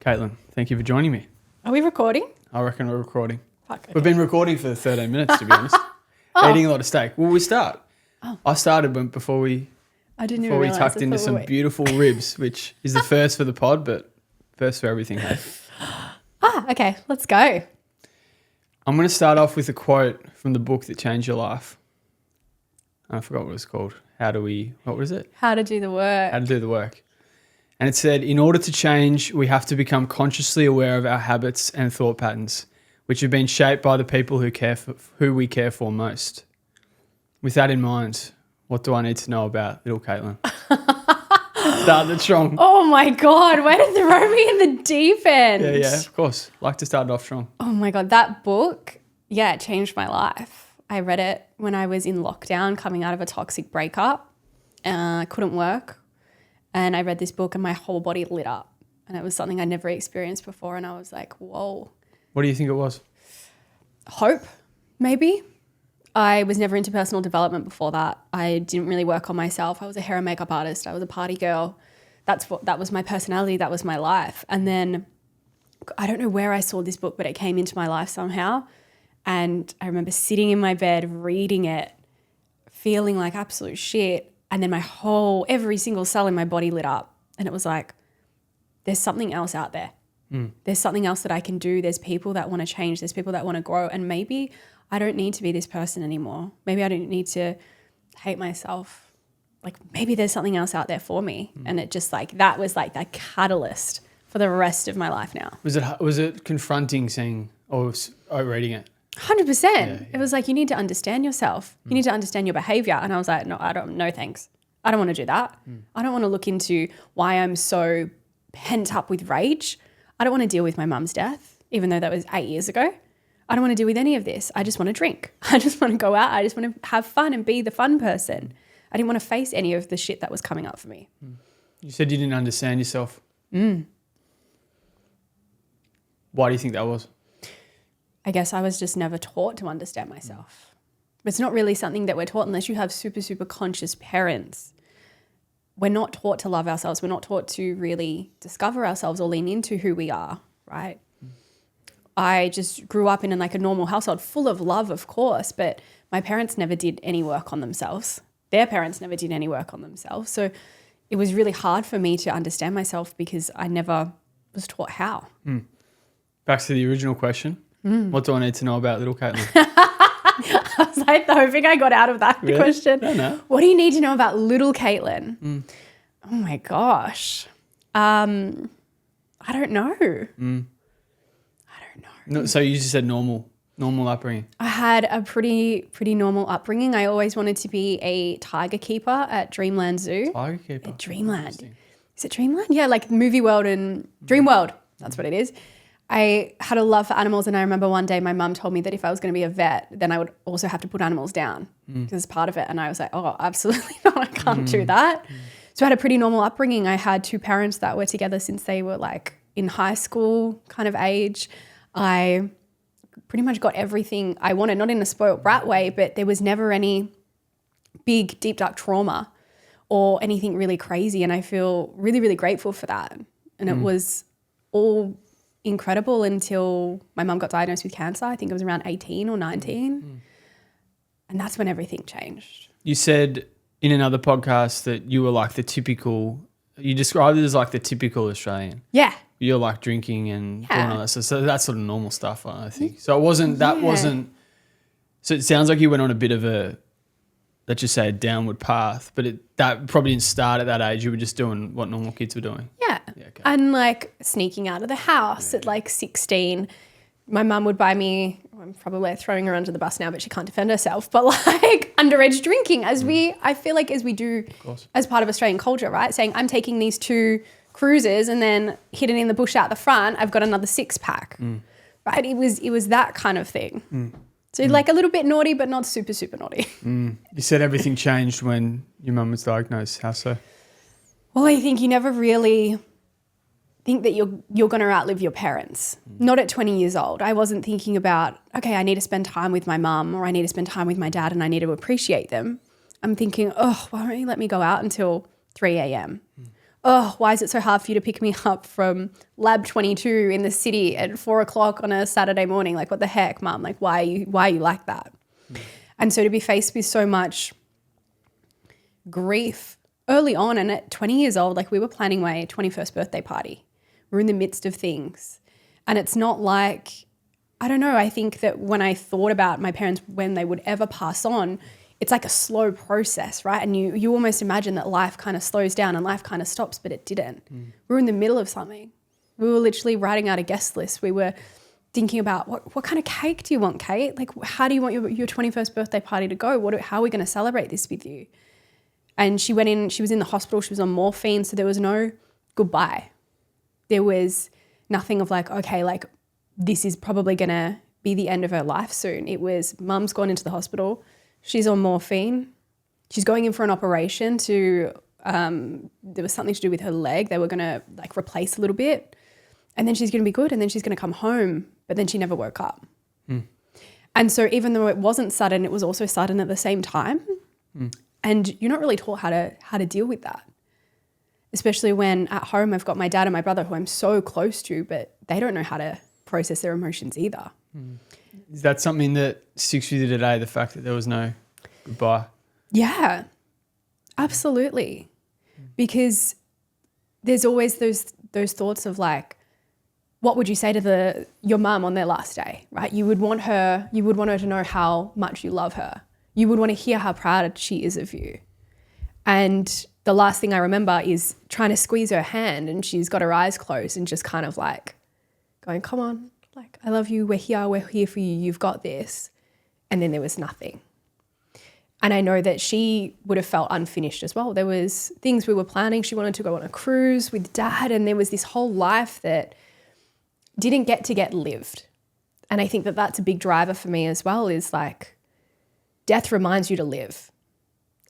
Kaitlyn, thank you for joining me. Are we recording? I reckon we're recording. Fuck, okay. We've been recording for 13 minutes, to be honest. Eating a lot of steak. Well, we start. I started before we tucked into some beautiful ribs, which is the first for the pod, but first for everything. Hey? Okay. Let's go. I'm going to start off with a quote from the book that changed your life. I forgot what it's called. What was it? How to do the work. How to do the work. And it said, in order to change, we have to become consciously aware of our habits and thought patterns, which have been shaped by the people who we care for most. With that in mind, what do I need to know about little Kaitlyn? Started strong. Oh my God, way to throw me in the deep end. Yeah, of course. Like to start off strong. Oh my God, that book, it changed my life. I read it when I was in lockdown coming out of a toxic breakup. I couldn't work. And I read this book and my whole body lit up. And it was something I never experienced before. And I was like, whoa. What do you think it was? Hope, maybe. I was never into personal development before that. I didn't really work on myself. I was a hair and makeup artist. I was a party girl. That was my personality. That was my life. And then I don't know where I saw this book, but it came into my life somehow. And I remember sitting in my bed, reading it, feeling like absolute shit. And then every single cell in my body lit up. And it was like, there's something else out there. There's something else that I can do. There's people that want to change. There's people that want to grow. And maybe I don't need to be this person anymore. Maybe I don't need to hate myself. Like maybe there's something else out there for me. And it just that was like that catalyst for the rest of my life now. Was it confronting reading it? 100%. Yeah. It was like, you need to understand yourself. You need to understand your behavior. And I was like, no thanks. I don't want to do that. I don't want to look into why I'm so pent up with rage. I don't want to deal with my mum's death, even though that was 8 years ago. I don't want to deal with any of this. I just want to drink. I just want to go out. I just want to have fun and be the fun person. I didn't want to face any of the shit that was coming up for me. You said you didn't understand yourself. Why do you think that was? I guess I was just never taught to understand myself. It's not really something that we're taught unless you have super, super conscious parents. We're not taught to love ourselves. We're not taught to really discover ourselves or lean into who we are, right? I just grew up in a normal household full of love, of course, but my parents never did any work on themselves. Their parents never did any work on themselves. So it was really hard for me to understand myself because I never was taught how. Back to the original question. What do I need to know about little Kaitlyn? I was like hoping I got out of that question. No. What do you need to know about little Kaitlyn? Oh my gosh. I don't know. I don't know. No, so you just said normal upbringing. I had a pretty normal upbringing. I always wanted to be a tiger keeper at Dreamland Zoo. Tiger keeper? At Dreamland. Is it Dreamland? Yeah, like Movie World and Dream World. That's what it is. I had a love for animals, and I remember one day my mum told me that if I was going to be a vet, then I would also have to put animals down because it's part of it. And I was like, oh, absolutely not. I can't do that. So I had a pretty normal upbringing. I had two parents that were together since they were in high school kind of age. I pretty much got everything I wanted, not in a spoiled brat way, but there was never any big, deep, dark trauma or anything really crazy. And I feel really, really grateful for that. And it was all incredible until my mum got diagnosed with cancer. I think it was around 18 or 19. And that's when everything changed. You said in another podcast that you were you described it as like the typical Australian. Yeah. You're like drinking and doing all that stuff. So that's sort of normal stuff, I think. So so it sounds like you went on a bit of let's just say a downward path, but that probably didn't start at that age. You were just doing what normal kids were doing. Yeah. Okay. And sneaking out of the house at 16. My mum would buy me, I'm probably throwing her under the bus now, but she can't defend herself, but underage drinking I feel like as we do as part of Australian culture, right? Saying I'm taking these 2 cruises and then hidden in the bush out the front, I've got another 6-pack, right? It was that kind of thing. So a little bit naughty, but not super, super naughty. You said everything changed when your mum was diagnosed. How so? Well, I think you never really think that you're going to outlive your parents. Not at 20 years old. I wasn't thinking about, okay, I need to spend time with my mum or I need to spend time with my dad and I need to appreciate them. I'm thinking, why don't you let me go out until 3 a.m. oh, why is it so hard for you to pick me up from Lab 22 in the city at 4 o'clock on a Saturday morning? Like, what the heck, Mum? Like, why are you like that? And so to be faced with so much grief early on, and at 20 years old, like we were planning my 21st birthday party. We're in the midst of things. And it's not like, I don't know, I think that when I thought about my parents, when they would ever pass on, it's like a slow process, right? And you almost imagine that life kind of slows down and life kind of stops, but it didn't. We were in the middle of something. We were literally writing out a guest list. We were thinking about what kind of cake do you want, Kate? Like, how do you want your 21st birthday party to go? How are we going to celebrate this with you? And she was in the hospital. She was on morphine. So there was no goodbye. There was nothing of like, okay, like this is probably going to be the end of her life soon. It was Mum's gone into the hospital. She's on morphine. She's going in for an operation there was something to do with her leg. They were going to like replace a little bit. And then she's going to be good. And then she's going to come home. But then she never woke up. And so even though it wasn't sudden, it was also sudden at the same time. And you're not really taught how to deal with that. Especially when at home I've got my dad and my brother who I'm so close to, but they don't know how to process their emotions either. Is that something that sticks with you today, the fact that there was no goodbye? Yeah, absolutely. Because there's always those thoughts of like, what would you say to your mum on their last day, right? You would want her to know how much you love her. You would want to hear how proud she is of you. And the last thing I remember is trying to squeeze her hand and she's got her eyes closed and just kind of like going, come on, like, I love you. We're here for you. You've got this. And then there was nothing. And I know that she would have felt unfinished as well. There was things we were planning. She wanted to go on a cruise with Dad, and there was this whole life that didn't get lived. And I think that that's a big driver for me as well, is like death reminds you to live.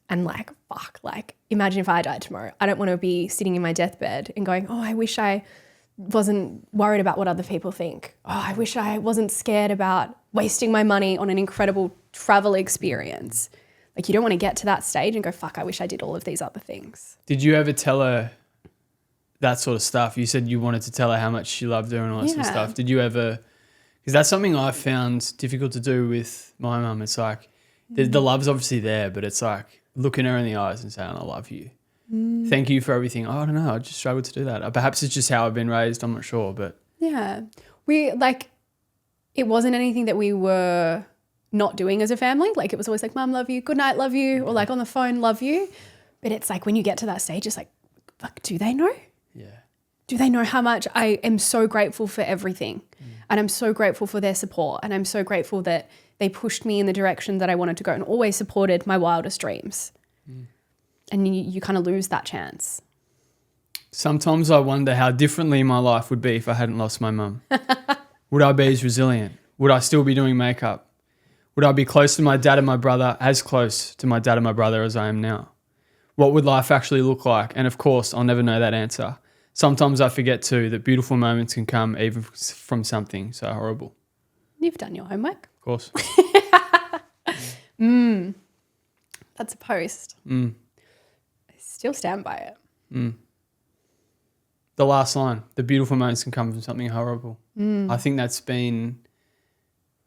And like, fuck, like imagine if I died tomorrow. I don't want to be sitting in my deathbed and going, oh, I wish I wasn't worried about what other people think. Oh, I wish I wasn't scared about wasting my money on an incredible travel experience. Like you don't want to get to that stage and go, fuck, I wish I did all of these other things. Did you ever tell her that sort of stuff? You said you wanted to tell her how much she loved her and all that sort of stuff. Did you ever, because that's something I found difficult to do with my mum. It's like, the love's obviously there, but it's like looking her in the eyes and saying, I love you. Thank you for everything. Oh, I don't know. I just struggled to do that. Perhaps it's just how I've been raised. I'm not sure, but. Yeah. It wasn't anything that we were not doing as a family. Like it was always like, Mum, love you. Good night, love you. Or like on the phone, love you. But it's like when you get to that stage, it's like, fuck, do they know? Yeah. Do they know how much I am so grateful for everything? And I'm so grateful for their support. And I'm so grateful that they pushed me in the direction that I wanted to go and always supported my wildest dreams. And you kind of lose that chance. Sometimes I wonder how differently my life would be if I hadn't lost my mum. Would I be as resilient? Would I still be doing makeup? Would I be close to my dad and my brother, as close to my dad and my brother as I am now? What would life actually look like? And of course, I'll never know that answer. Sometimes I forget too that beautiful moments can come even from something so horrible. You've done your homework. Of course. That's a post. I still stand by it. The last line, the beautiful moments can come from something horrible. I think that's been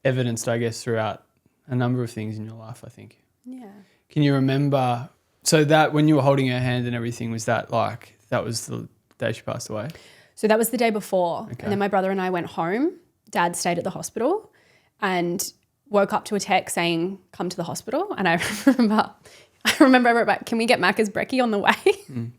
evidenced, I guess, throughout a number of things in your life, I think. Yeah. Can you remember, so that when you were holding her hand and everything, was that like, that was the day she passed away? So that was the day before. Okay. And then my brother and I went home. Dad stayed at the hospital and woke up to a text saying, come to the hospital. And I remember I wrote back, can we get Macca's brekkie on the way?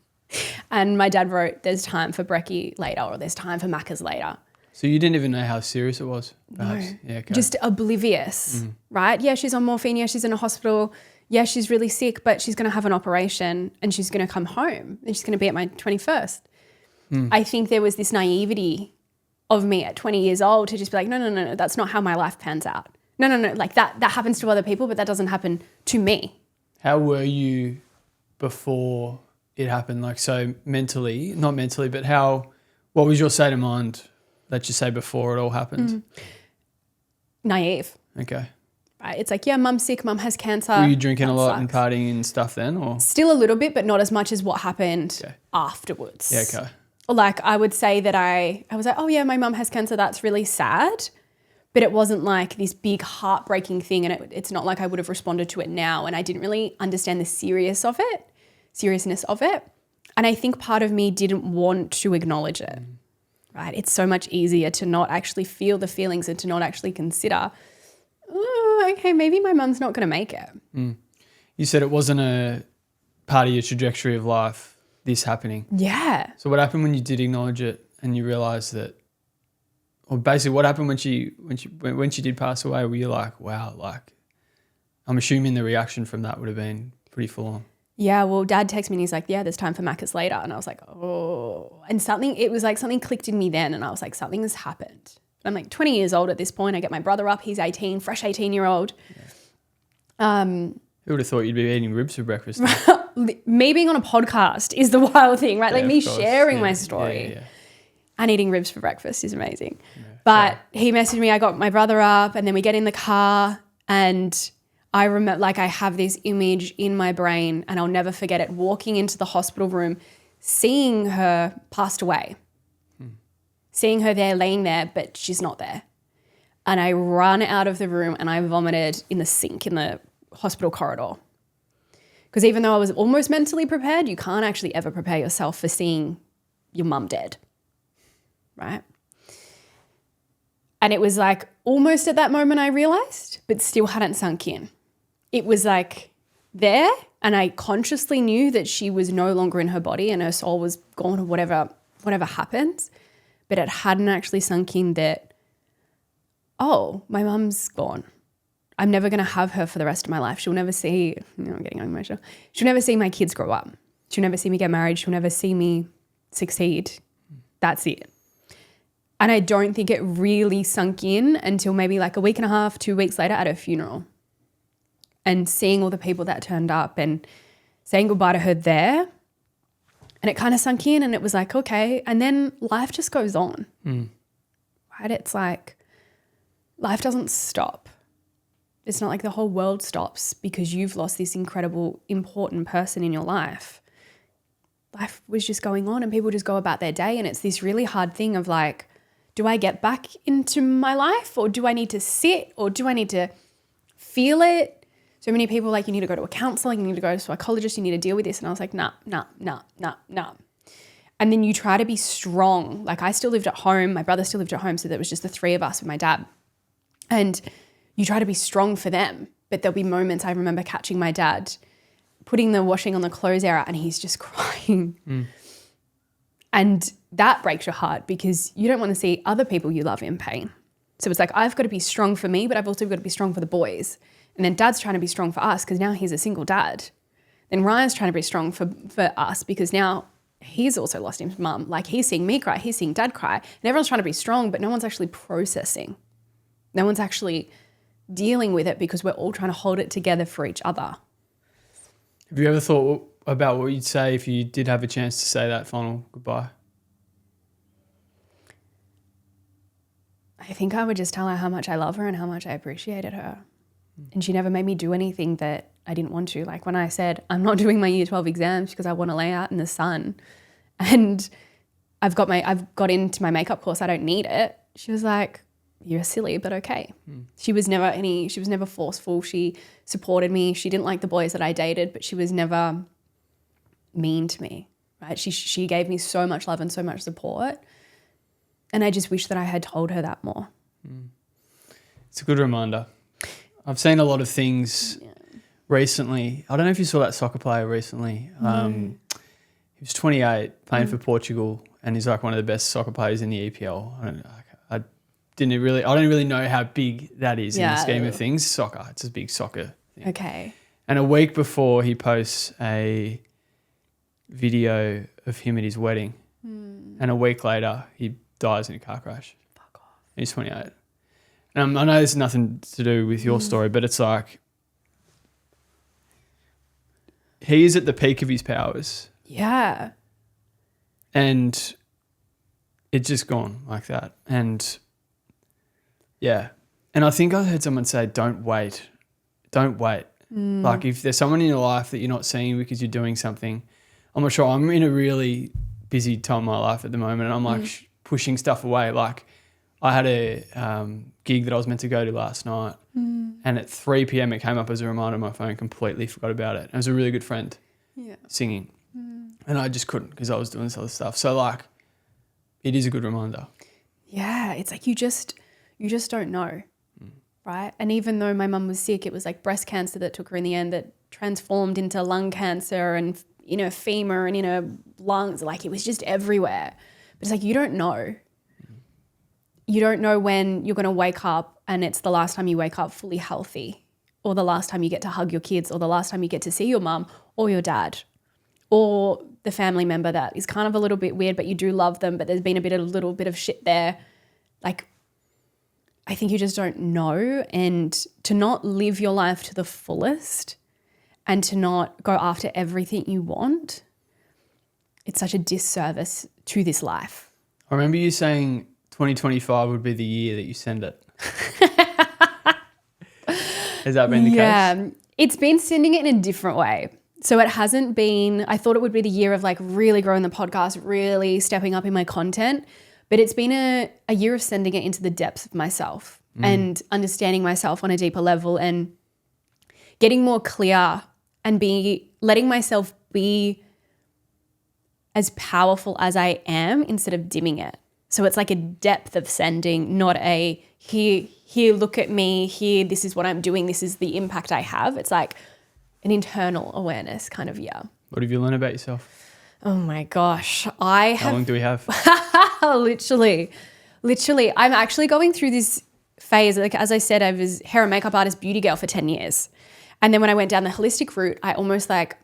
And my dad wrote, there's time for brekkie later, or there's time for Macca's later. So you didn't even know how serious it was, perhaps? No. Yeah, okay. Just oblivious, right? Yeah, she's on morphine. Yeah, she's in a hospital. Yeah, she's really sick, but she's going to have an operation and she's going to come home and she's going to be at my 21st. I think there was this naivety of me at 20 years old to just be like, no, that's not how my life pans out. No, like that happens to other people, but that doesn't happen to me. How were you before it happened? Like, so mentally, not mentally, but what was your state of mind, let's just say, before it all happened? Naive. Okay. right? It's like, yeah, mum's sick, mum has cancer. Were you drinking That a lot and sucks. partying and stuff then, or? Still a little bit, but not as much as what happened Okay. afterwards. Yeah, okay. Like I would say that I was like, oh yeah, my mum has cancer. That's really sad. But it wasn't like this big heartbreaking thing. And it's not like I would have responded to it now. And I didn't really understand the seriousness of it. And I think part of me didn't want to acknowledge it, right? It's so much easier to not actually feel the feelings and to not actually consider, oh, okay, maybe my mum's not going to make it. You said it wasn't a part of your trajectory of life, this happening. Yeah. So what happened when you did acknowledge it and you realised that, or basically what happened when she did pass away? Were you like, wow, like, I'm assuming the reaction from that would have been pretty full on. Yeah, well, Dad texted me and he's like, yeah, there's time for Macca's later. And I was like, oh. And it was like something clicked in me then and I was like, something has happened. I'm like 20 years old at this point. I get my brother up. He's 18, fresh 18-year-old. Who would have thought you'd be eating ribs for breakfast? Me being on a podcast is the wild thing, right? Yeah, like me of course. sharing Yeah, my story. Yeah. And eating ribs for breakfast is amazing. But he messaged me, I got my brother up and then we get in the car and I remember, like, I have this image in my brain and I'll never forget it, walking into the hospital room, seeing her passed away, seeing her there, laying there, but she's not there. And I run out of the room and I vomited in the sink in the hospital corridor. Because even though I was almost mentally prepared, you can't actually ever prepare yourself for seeing your mum dead, right? And it was like almost at that moment I realized, but still hadn't sunk in. It was like there and I consciously knew that she was no longer in her body and her soul was gone or whatever happens, but it hadn't actually sunk in that, oh, my mum's gone. I'm never going to have her for the rest of my life. She'll never see, I'm getting emotional. She'll never see my kids grow up. She'll never see me get married. She'll never see me succeed. That's it. And I don't think it really sunk in until maybe like a week and a half, 2 weeks later at her funeral. And seeing all the people that turned up and saying goodbye to her there. And it kind of sunk in and it was like, okay. And then life just goes on. Right? It's like life doesn't stop. It's not like the whole world stops because you've lost this incredible, important person in your life. Life was just going on and people just go about their day. And it's this really hard thing of like, do I get back into my life or do I need to sit or do I need to feel it? So many people like, you need to go to a counselor, you need to go to a psychologist, you need to deal with this. And I was like, nah. And then you try to be strong. Like I still lived at home. My brother still lived at home. So there was just the three of us with my dad. And you try to be strong for them. But there'll be moments I remember catching my dad, putting the washing on the clothes area and he's just crying. And that breaks your heart because you don't want to see other people you love in pain. So it's like, I've got to be strong for me, but I've also got to be strong for the boys. And then Dad's trying to be strong for us because now he's a single dad. Then Ryan's trying to be strong for us because now he's also lost his mum. Like he's seeing me cry, he's seeing Dad cry. And everyone's trying to be strong, but no one's actually processing. No one's actually dealing with it because we're all trying to hold it together for each other. Have you ever thought about what you'd say if you did have a chance to say that final goodbye? I think I would just tell her how much I love her and how much I appreciated her. And she never made me do anything that I didn't want to. Like when I said, I'm not doing my year 12 exams because I want to lay out in the sun and I've got into my makeup course, I don't need it. She was like, you're silly, but okay. She was never forceful. She supported me. She didn't like the boys that I dated, but she was never mean to me, right? She gave me so much love and so much support. And I just wish that I had told her that more. It's a good reminder. I've seen a lot of things recently. I don't know if you saw that soccer player recently. He was 28, playing for Portugal, and he's like one of the best soccer players in the EPL. I don't really know how big that is in the scheme of things. Soccer, it's a big soccer thing. Okay. And a week before, he posts a video of him at his wedding, and a week later, he dies in a car crash. Fuck off. He's 28. I know there's nothing to do with your story, but it's like he is at the peak of his powers. Yeah. And it's just gone like that. And yeah. And I think I heard someone say, don't wait don't wait. Like if there's someone in your life that you're not seeing because you're doing something, I'm not sure. I'm in a really busy time in my life at the moment, and I'm like pushing stuff away. Like I had a gig that I was meant to go to last night, and at 3 p.m. it came up as a reminder on my phone. Completely forgot about it. It was a really good friend singing, and I just couldn't because I was doing this other stuff. So like, it is a good reminder. Yeah, it's like you just don't know, right? And even though my mum was sick, it was like breast cancer that took her in the end that transformed into lung cancer and in her femur and in her lungs. Like it was just everywhere. But it's like you don't know. You don't know when you're going to wake up and it's the last time you wake up fully healthy, or the last time you get to hug your kids, or the last time you get to see your mum or your dad, or the family member that is kind of a little bit weird, but you do love them, but there's been a little bit of shit there. Like, I think you just don't know, and to not live your life to the fullest and to not go after everything you want, it's such a disservice to this life. I remember you saying 2025 would be the year that you send it. Has that been the case? Yeah, it's been sending it in a different way. So it hasn't been, I thought it would be the year of like really growing the podcast, really stepping up in my content, but it's been a year of sending it into the depths of myself and understanding myself on a deeper level and getting more clear and letting myself be as powerful as I am instead of dimming it. So it's like a depth of sending, not a here, look at me, here, this is what I'm doing, this is the impact I have. It's like an internal awareness kind of year. What have you learned about yourself? Oh my gosh. How long do we have? Literally, I'm actually going through this phase. Like, as I said, I was hair and makeup artist, beauty girl for 10 years. And then when I went down the holistic route, I almost like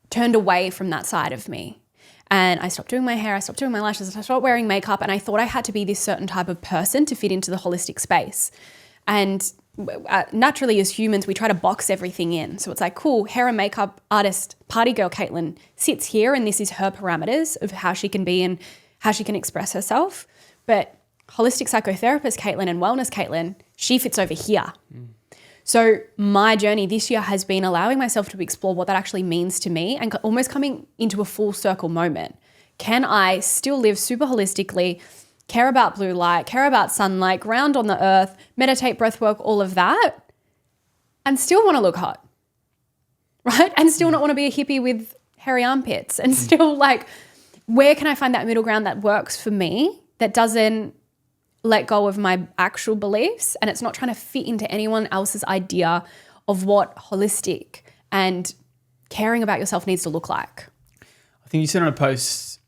turned away from that side of me. And I stopped doing my hair, I stopped doing my lashes, I stopped wearing makeup, and I thought I had to be this certain type of person to fit into the holistic space. And naturally as humans, we try to box everything in. So it's like, cool, hair and makeup artist, party girl Kaitlyn sits here, and this is her parameters of how she can be and how she can express herself. But holistic psychotherapist Kaitlyn and wellness Kaitlyn, she fits over here. So my journey this year has been allowing myself to explore what that actually means to me and almost coming into a full circle moment. Can I still live super holistically, care about blue light, care about sunlight, ground on the earth, meditate, breath work, all of that, and still want to look hot, right? And still not want to be a hippie with hairy armpits, and still like, where can I find that middle ground that works for me, that doesn't let go of my actual beliefs, and it's not trying to fit into anyone else's idea of what holistic and caring about yourself needs to look like. I think you said on a post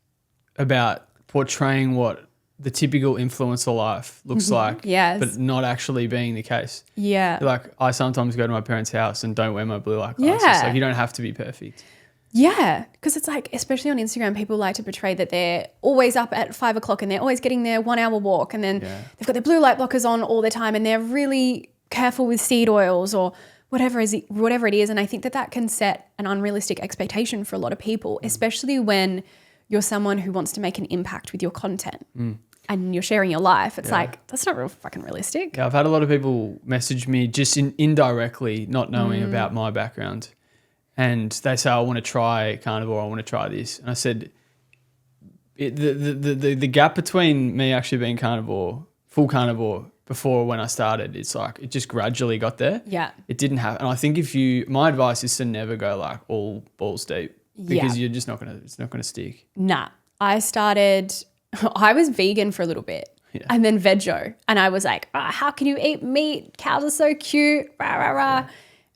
about portraying what the typical influencer life looks like, Yes. but not actually being the case. Yeah. Like I sometimes go to my parents' house and don't wear my blue light glasses. Yeah. Like you don't have to be perfect. Yeah, because it's like, especially on Instagram, people like to portray that they're always up at 5 o'clock and they're always getting their 1 hour walk, and then they've got their blue light blockers on all the time, and they're really careful with seed oils or whatever it is. And I think that can set an unrealistic expectation for a lot of people, especially when you're someone who wants to make an impact with your content and you're sharing your life. It's like, that's not real fucking realistic. Yeah, I've had a lot of people message me just indirectly, not knowing about my background. And they say, I want to try carnivore, I want to try this. And I said, the gap between me actually being full carnivore before when I started, it's like it just gradually got there. Yeah. It didn't happen. And I think my advice is to never go like all balls deep, because you're just it's not gonna stick. Nah. I was vegan for a little bit. Yeah. And then veggie. And I was like, how can you eat meat? Cows are so cute. Rah, rah, rah.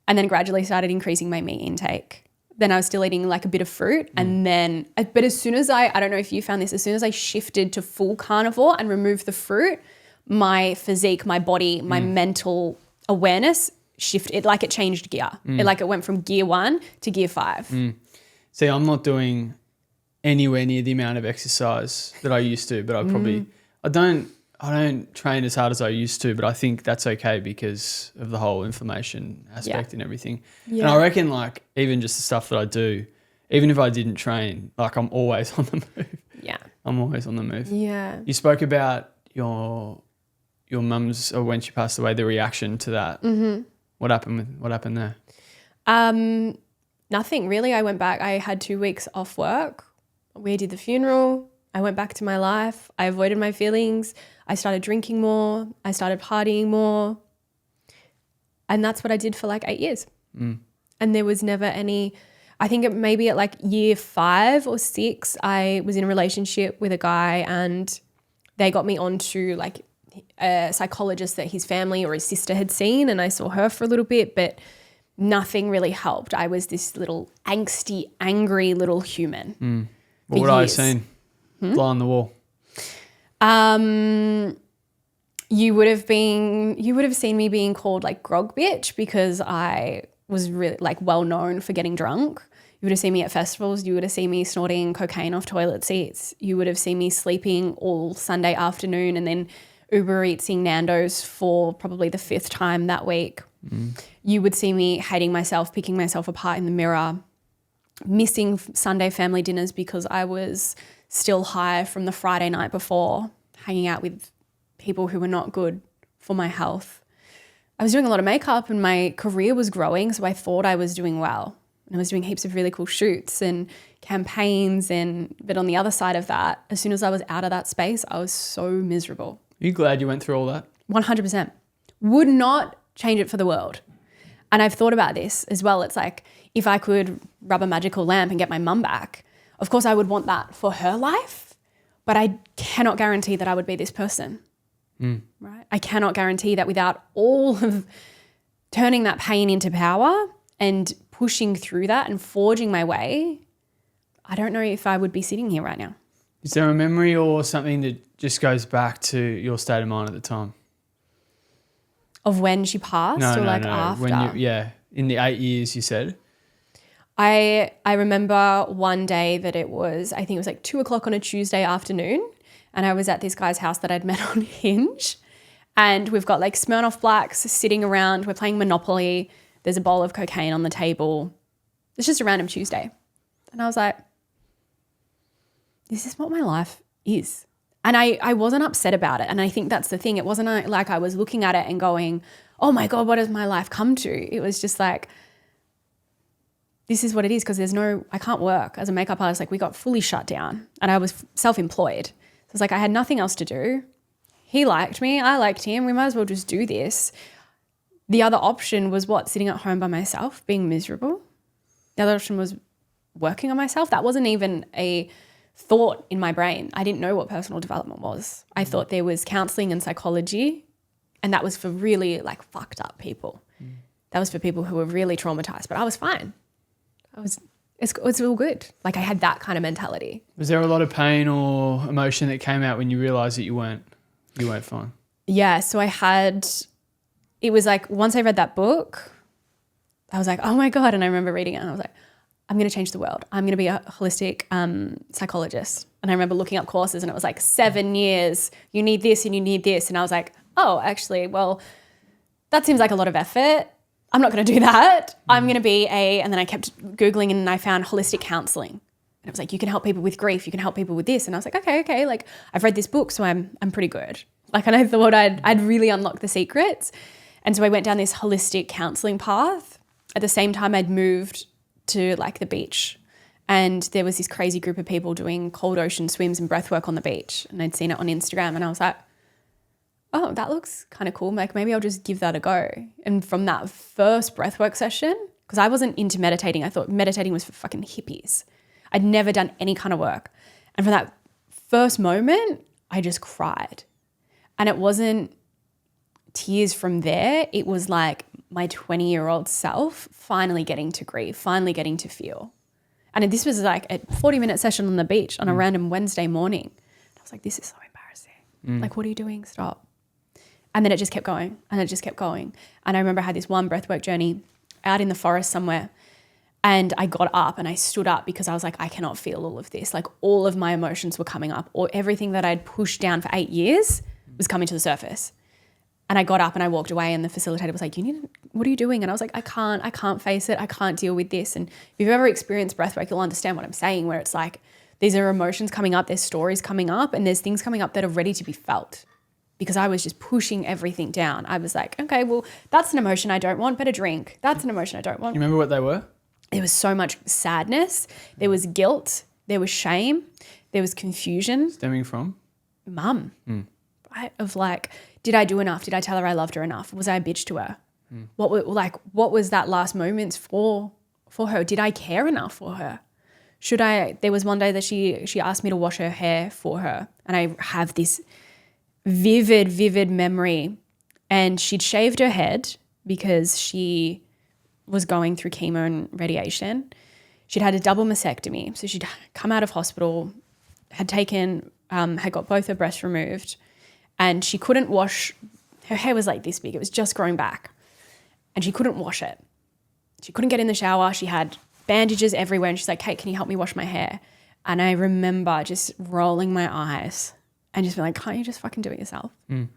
And then gradually started increasing my meat intake. Then I was still eating like a bit of fruit. And then, but as soon as I don't know if you found this, as soon as I shifted to full carnivore and removed the fruit, my physique, my body, my mental awareness shifted, like it changed gear. It went from gear 1 to gear 5. See, I'm not doing anywhere near the amount of exercise that I used to, but I don't train as hard as I used to, but I think that's okay because of the whole inflammation aspect and everything. Yeah. And I reckon like even just the stuff that I do, even if I didn't train, like I'm always on the move. Yeah. I'm always on the move. Yeah. You spoke about your mum's, or when she passed away, the reaction to that. What happened there? Nothing really. I went back. I had 2 weeks off work. We did the funeral. I went back to my life. I avoided my feelings. I started drinking more. I started partying more. And that's what I did for like 8 years. And there was never any, I think maybe at like year 5 or 6, I was in a relationship with a guy and they got me onto like a psychologist that his family or his sister had seen, and I saw her for a little bit, but nothing really helped. I was this little angsty, angry little human. What would I have seen? Fly on the wall. You would have seen me being called like grog bitch because I was really like well known for getting drunk. You would have seen me at festivals. You would have seen me snorting cocaine off toilet seats. You would have seen me sleeping all Sunday afternoon and then Uber Eatsing Nando's for probably the 5th time that week. You would see me hating myself, picking myself apart in the mirror, missing Sunday family dinners because I was still high from the Friday night before, hanging out with people who were not good for my health. I was doing a lot of makeup and my career was growing, so I thought I was doing well. And I was doing heaps of really cool shoots and campaigns, but on the other side of that, as soon as I was out of that space, I was so miserable. Are you glad you went through all that? 100%. Would not change it for the world. And I've thought about this as well. It's like if I could rub a magical lamp and get my mum back, of course I would want that for her life, but I cannot guarantee that I would be this person. Right? I cannot guarantee that without all of turning that pain into power and pushing through that and forging my way, I don't know if I would be sitting here right now. Is there a memory or something that just goes back to your state of mind at the time? Of when she passed after? In the 8 years you said. I remember one day that I think it was like 2:00 on a Tuesday afternoon, and I was at this guy's house that I'd met on Hinge, and we've got like Smirnoff Blacks sitting around, we're playing Monopoly, there's a bowl of cocaine on the table. It's just a random Tuesday. And I was like, this is what my life is. And I wasn't upset about it. And I think that's the thing. It wasn't like I was looking at it and going, oh my God, what has my life come to? It was just like, this is what it is, because I can't work as a makeup artist. Like we got fully shut down and I was self-employed. So it's like I had nothing else to do. He liked me. I liked him. We might as well just do this. The other option was sitting at home by myself, being miserable. The other option was working on myself. That wasn't even a thought in my brain. I didn't know what personal development was. I thought there was counseling and psychology, and that was for really like fucked up people. That was for people who were really traumatized, but I was fine. It's all good. Like I had that kind of mentality. Was there a lot of pain or emotion that came out when you realized that you weren't fine? Yeah. So it was like once I read that book, I was like, oh my God. And I remember reading it and I was like, I'm going to change the world. I'm going to be a holistic psychologist. And I remember looking up courses and it was like 7 years, you need this and you need this. And I was like, oh, actually, well, that seems like a lot of effort. I'm not going to do that. I'm going to be and then I kept Googling and I found holistic counseling. And it was like, you can help people with grief. You can help people with this. And I was like, okay. Like I've read this book, so I'm pretty good. Like, and I thought I'd really unlocked the secrets. And so I went down this holistic counseling path. At the same time, I'd moved to like the beach, and there was this crazy group of people doing cold ocean swims and breath work on the beach, and I'd seen it on Instagram and I was like, oh, that looks kind of cool. Like maybe I'll just give that a go. And from that first breathwork session, because I wasn't into meditating, I thought meditating was for fucking hippies. I'd never done any kind of work. And from that first moment, I just cried. And it wasn't tears from there. It was like my 20-year-old self finally getting to grieve, finally getting to feel. And this was like a 40-minute session on the beach on a random Wednesday morning. I was like, this is so embarrassing. Like, what are you doing? Stop. And then it just kept going and it just kept going. And I remember I had this one breathwork journey out in the forest somewhere, and I got up and I stood up because I was like, I cannot feel all of this. Like all of my emotions were coming up, or everything that I'd pushed down for 8 years was coming to the surface. And I got up and I walked away, and the facilitator was like, what are you doing? And I was like, I can't face it. I can't deal with this. And if you've ever experienced breathwork, you'll understand what I'm saying, where it's like, these are emotions coming up, there's stories coming up, and there's things coming up that are ready to be felt. because I was just pushing everything down. I was like, okay, well, that's an emotion I don't want, better drink. That's an emotion I don't want. You remember what they were? There was so much sadness. There was guilt. There was shame. There was confusion. Stemming from? Mum. Right? Of like, did I do enough? Did I tell her I loved her enough? Was I a bitch to her? What was that last moments for her? Did I care enough for her? There was one day that she asked me to wash her hair for her, and I have this vivid memory, and she'd shaved her head because she was going through chemo and radiation. She'd had a double mastectomy, so she'd come out of hospital, had got both her breasts removed, and she couldn't wash. Her hair was like this big; it was just growing back, and she couldn't wash it. She couldn't get in the shower. She had bandages everywhere, and she's like, "Kate, can you help me wash my hair?" And I remember just rolling my eyes and just being like, "Can't you just fucking do it yourself?" And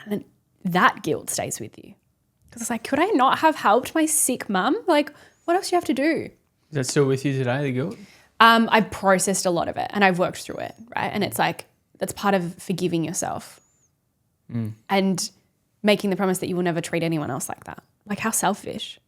then that guilt stays with you. Because it's like, could I not have helped my sick mum? Like, what else do you have to do? Is that still with you today, the guilt? I've processed a lot of it and I've worked through it, right? And it's like, that's part of forgiving yourself and making the promise that you will never treat anyone else like that. Like, how selfish.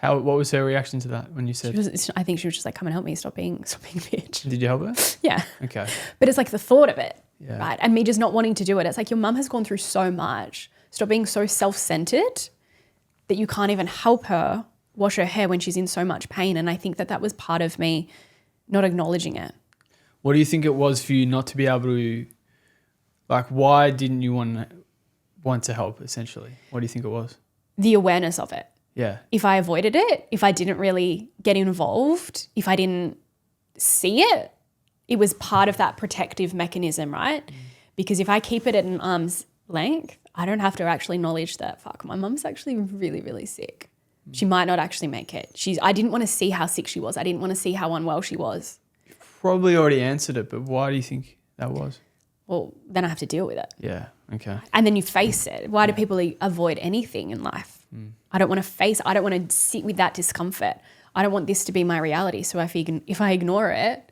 What was her reaction to that when you said? I think she was just like, come and help me, stop being a bitch. Did you help her? Yeah. Okay. But it's like the thought of it, Yeah. right? And me just not wanting to do it. It's like, your mum has gone through so much. Stop being so self-centered that you can't even help her wash her hair when she's in so much pain. And I think that was part of me not acknowledging it. What do you think it was for you not to be able to, like, why didn't you want to help, essentially? What do you think it was? The awareness of it. Yeah. If I avoided it, if I didn't really get involved, if I didn't see it, it was part of that protective mechanism, right? Because if I keep it at an arm's length, I don't have to actually acknowledge that, fuck, my mum's actually really, really sick. She might not actually make it. I didn't want to see how sick she was. I didn't want to see how unwell she was. Probably already answered it, but why do you think that was? Well, then I have to deal with it. Yeah. Okay. And then you face it. Why do people avoid anything in life? I don't want to I don't want to sit with that discomfort. I don't want this to be my reality. So if I ignore it,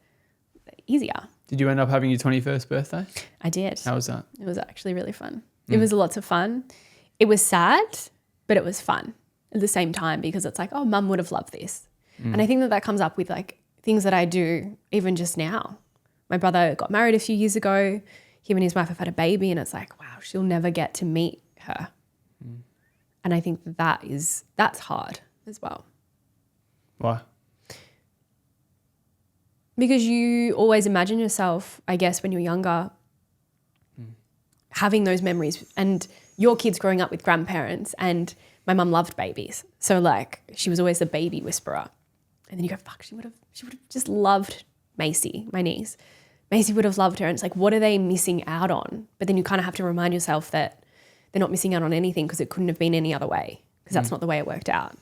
easier. Did you end up having your 21st birthday? I did. How was that? It was actually really fun. It was lots of fun. It was sad, but it was fun at the same time, because it's like, oh, mum would have loved this. And I think that comes up with like things that I do even just now. My brother got married a few years ago. Him and his wife have had a baby, and it's like, wow, she'll never get to meet her. And I think that's hard as well. Why? Because you always imagine yourself, I guess, when you're younger, having those memories, and your kids growing up with grandparents, and my mum loved babies. So like, she was always the baby whisperer. And then you go, fuck, she would have just loved Macy, my niece. Macy would have loved her. And it's like, what are they missing out on? But then you kind of have to remind yourself that they're not missing out on anything, because it couldn't have been any other way, because that's not the way it worked out.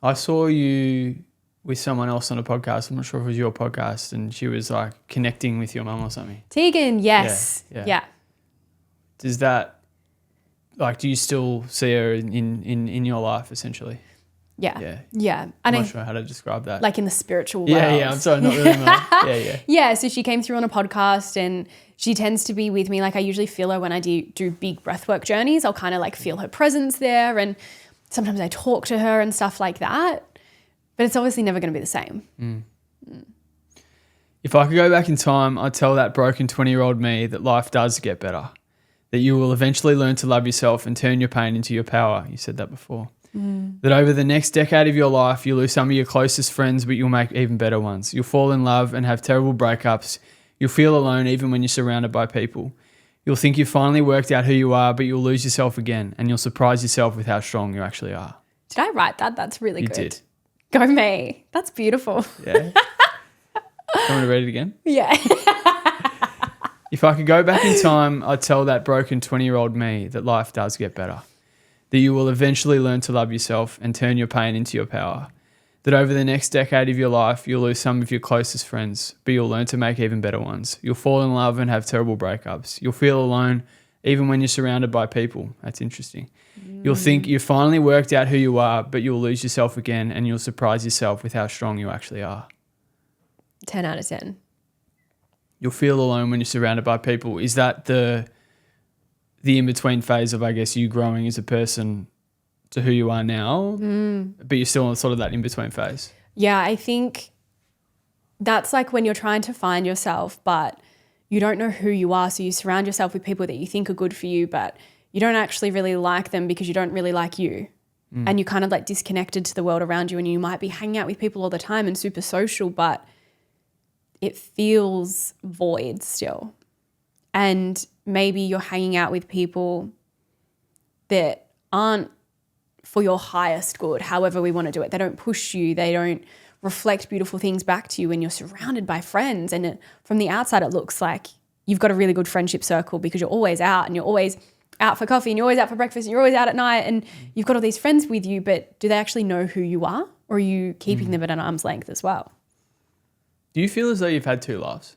I saw you with someone else on a podcast. I'm not sure if it was your podcast, and she was like connecting with your mum or something. Tegan, yes. Yeah. Does that, like, do you still see her in your life, essentially? Yeah. I'm And not sure how to describe that. like in the spiritual world. Yeah. I'm sorry, not really. Yeah. Yeah, so she came through on a podcast, and she tends to be with me. Like, I usually feel her when I do big breathwork journeys. I'll kind of like feel her presence there, and sometimes I talk to her and stuff like that. But it's obviously never going to be the same. If I could go back in time, I'd tell that broken 20-year-old me that life does get better, that you will eventually learn to love yourself and turn your pain into your power. You said that before. That over the next decade of your life, you'll lose some of your closest friends, but you'll make even better ones. You'll fall in love and have terrible breakups. You'll feel alone even when you're surrounded by people. You'll think you've finally worked out who you are, but you'll lose yourself again, and you'll surprise yourself with how strong you actually are. Did I write that? That's really good. You did. Go me. That's beautiful. Yeah. Want me to read it again? Yeah. If I could go back in time, I'd tell that broken 20-year-old me that life does get better, that you will eventually learn to love yourself and turn your pain into your power, that over the next decade of your life, you'll lose some of your closest friends, but you'll learn to make even better ones. You'll fall in love and have terrible breakups. You'll feel alone even when you're surrounded by people. That's interesting. You'll think you've finally worked out who you are, but you'll lose yourself again, and you'll surprise yourself with how strong you actually are. 10 out of 10. You'll feel alone when you're surrounded by people. Is that the the in-between phase of, I guess, you growing as a person to who you are now, but you're still in sort of that in-between phase. Yeah, I think that's like when you're trying to find yourself, but you don't know who you are. So you surround yourself with people that you think are good for you, but you don't actually really like them because you don't really like you. And you're kind of like disconnected to the world around you, and you might be hanging out with people all the time and super social, but it feels void still. And maybe you're hanging out with people that aren't for your highest good, however we want to do it. They don't push you. They don't reflect beautiful things back to you, and you're surrounded by friends. And from the outside, it looks like you've got a really good friendship circle because you're always out, and you're always out for coffee, and you're always out for breakfast, and you're always out at night, and you've got all these friends with you, but do they actually know who you are, or are you keeping them at an arm's length as well? Do you feel as though you've had two lives?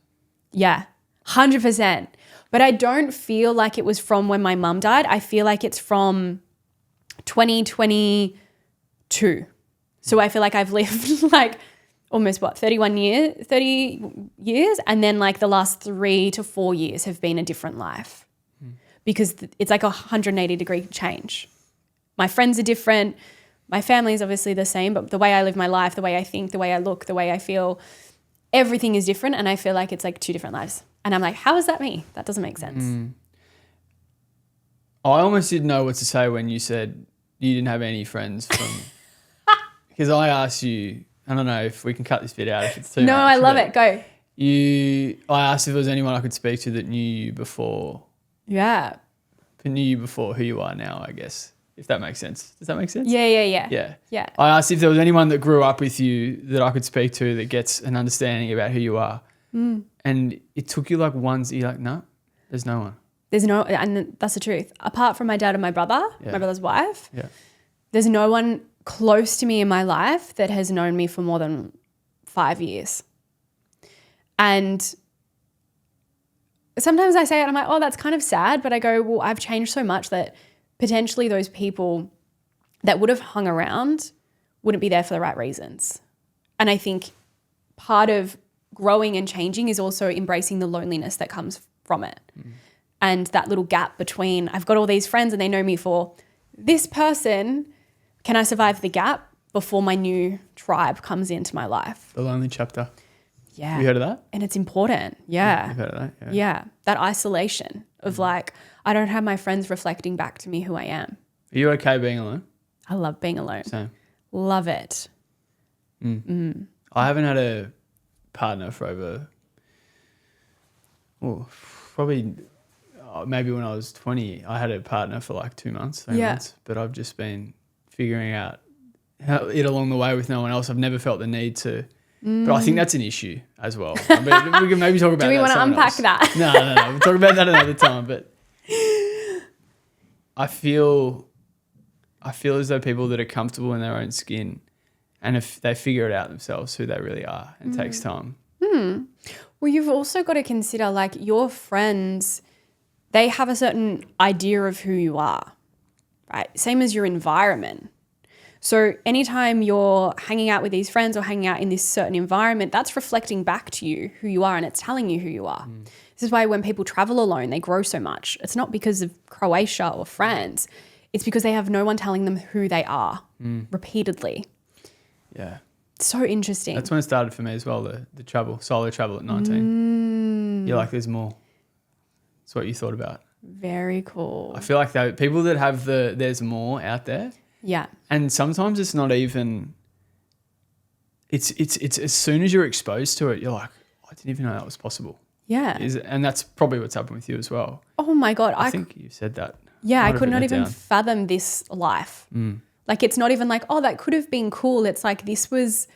Yeah, 100%. But I don't feel like it was from when my mum died. I feel like it's from 2022. So I feel like I've lived like almost 30 years. And then like the last 3 to 4 years have been a different life because it's like a 180-degree change. My friends are different. My family is obviously the same, but the way I live my life, the way I think, the way I look, the way I feel, everything is different. And I feel like it's like two different lives. And I'm like, how is that me? That doesn't make sense. I almost didn't know what to say when you said you didn't have any friends from because I asked you, I don't know if we can cut this bit out if it's too much. No, I love it. Go. I asked if there was anyone I could speak to that knew you before. Yeah. Knew you before who you are now, I guess, if that makes sense. Does that make sense? Yeah. I asked if there was anyone that grew up with you that I could speak to that gets an understanding about who you are. And it took you like once, you're like, no, there's no one. There's no, and that's the truth. Apart from my dad and my brother, my brother's wife, there's no one close to me in my life that has known me for more than 5 years. And sometimes I say it and I'm like, oh, that's kind of sad. But I go, well, I've changed so much that potentially those people that would have hung around wouldn't be there for the right reasons. And I think part of growing and changing is also embracing the loneliness that comes from it. And that little gap between I've got all these friends and they know me for this person. Can I survive the gap before my new tribe comes into my life? The lonely chapter. Yeah. Have you heard of that? And it's important. Yeah. You've heard of that? Yeah. That isolation of like, I don't have my friends reflecting back to me who I am. Are you okay being alone? I love being alone. Same. Love it. I haven't had a partner for over, probably maybe when I was 20, I had a partner for like 2 months, 3 months, but I've just been figuring out it along the way with no one else. I've never felt the need to, but I think that's an issue as well. I mean, we can maybe talk about that. Do we want to unpack that? No. We'll talk about that another time, but I feel as though people that are comfortable in their own skin and if they figure it out themselves who they really are, it takes time. Well, you've also got to consider like your friends, they have a certain idea of who you are, right? Same as your environment. So anytime you're hanging out with these friends or hanging out in this certain environment, that's reflecting back to you who you are and it's telling you who you are. This is why when people travel alone, they grow so much. It's not because of Croatia or France. It's because they have no one telling them who they are repeatedly. Yeah. So interesting. That's when it started for me as well, the solo travel at 19. You're like, there's more. That's what you thought about. Very cool. I feel like people that have there's more out there. Yeah. And sometimes it's not even, it's as soon as you're exposed to it, you're like, I didn't even know that was possible. Yeah. And that's probably what's happened with you as well. Oh my God. I think you said that. Yeah, I could not even fathom this life. Like it's not even like, oh, that could have been cool. It's like this was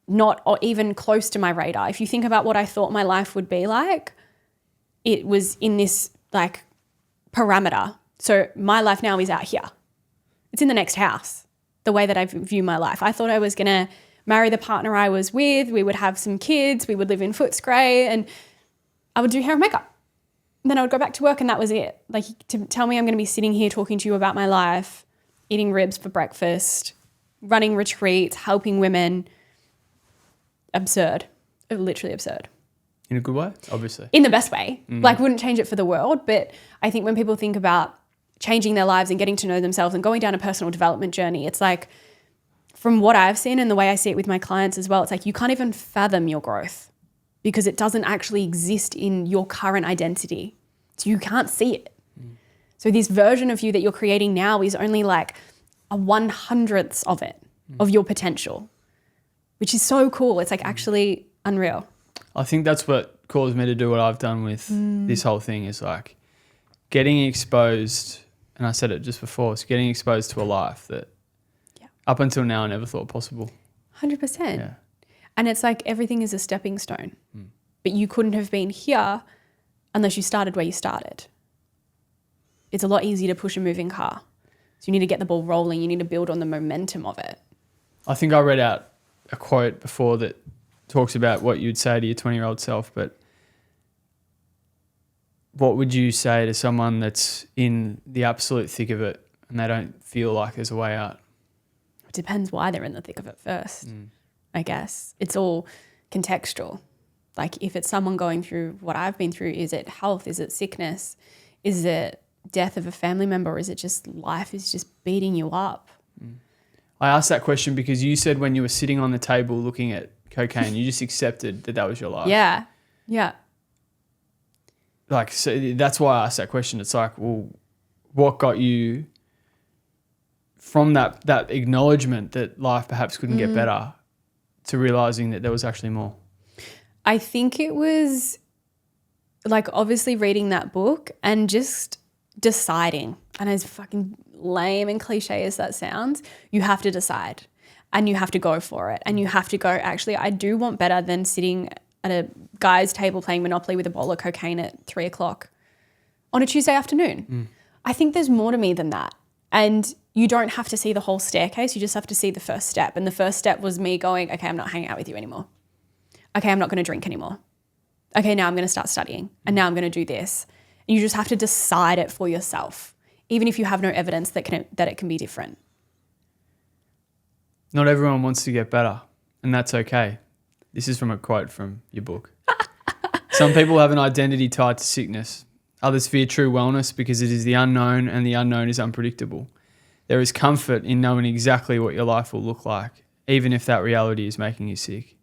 not even close to my radar. If you think about what I thought my life would be like, it was in this like parameter. So my life now is out here. It's in the next house, the way that I view my life. I thought I was going to marry the partner I was with. We would have some kids. We would live in Footscray and I would do hair and makeup. And then I would go back to work and that was it. Like to tell me I'm going to be sitting here talking to you about my life, eating ribs for breakfast, running retreats, helping women. Absurd. Literally absurd. In a good way, obviously. In the best way. Like, wouldn't change it for the world. But I think when people think about changing their lives and getting to know themselves and going down a personal development journey, it's like, from what I've seen and the way I see it with my clients as well, it's like you can't even fathom your growth because it doesn't actually exist in your current identity. So you can't see it. So this version of you that you're creating now is only like a 1/100th of it, of your potential, which is so cool. It's like actually unreal. I think that's what caused me to do what I've done with this whole thing is like getting exposed, and I said it just before, it's getting exposed to a life that up until now I never thought possible. 100%. Yeah. And it's like everything is a stepping stone. But you couldn't have been here unless you started where you started. It's a lot easier to push a moving car. So you need to get the ball rolling. You need to build on the momentum of it. I think I read out a quote before that talks about what you'd say to your 20-year-old self, but what would you say to someone that's in the absolute thick of it and they don't feel like there's a way out? It depends why they're in the thick of it first, I guess. It's all contextual. Like if it's someone going through what I've been through, is it health? Is it sickness? Is it death of a family member? Or is it just life is just beating you up? I asked that question because you said when you were sitting on the table looking at cocaine, you just accepted that that was your life. Yeah. Yeah. Like, so that's why I asked that question. It's like, well, what got you from that acknowledgement that life perhaps couldn't get better to realizing that there was actually more? I think it was like obviously reading that book and just deciding, and as fucking lame and cliche as that sounds, you have to decide and you have to go for it and you have to go, actually, I do want better than sitting at a guy's table playing Monopoly with a bowl of cocaine at 3:00 on a Tuesday afternoon. I think there's more to me than that. And you don't have to see the whole staircase. You just have to see the first step. And the first step was me going, okay, I'm not hanging out with you anymore. Okay, I'm not going to drink anymore. Okay, now I'm going to start studying and now I'm going to do this. And you just have to decide it for yourself, even if you have no evidence that it can be different. Not everyone wants to get better, and that's okay. This is from a quote from your book. Some people have an identity tied to sickness. Others fear true wellness because it is the unknown and the unknown is unpredictable. There is comfort in knowing exactly what your life will look like, even if that reality is making you sick.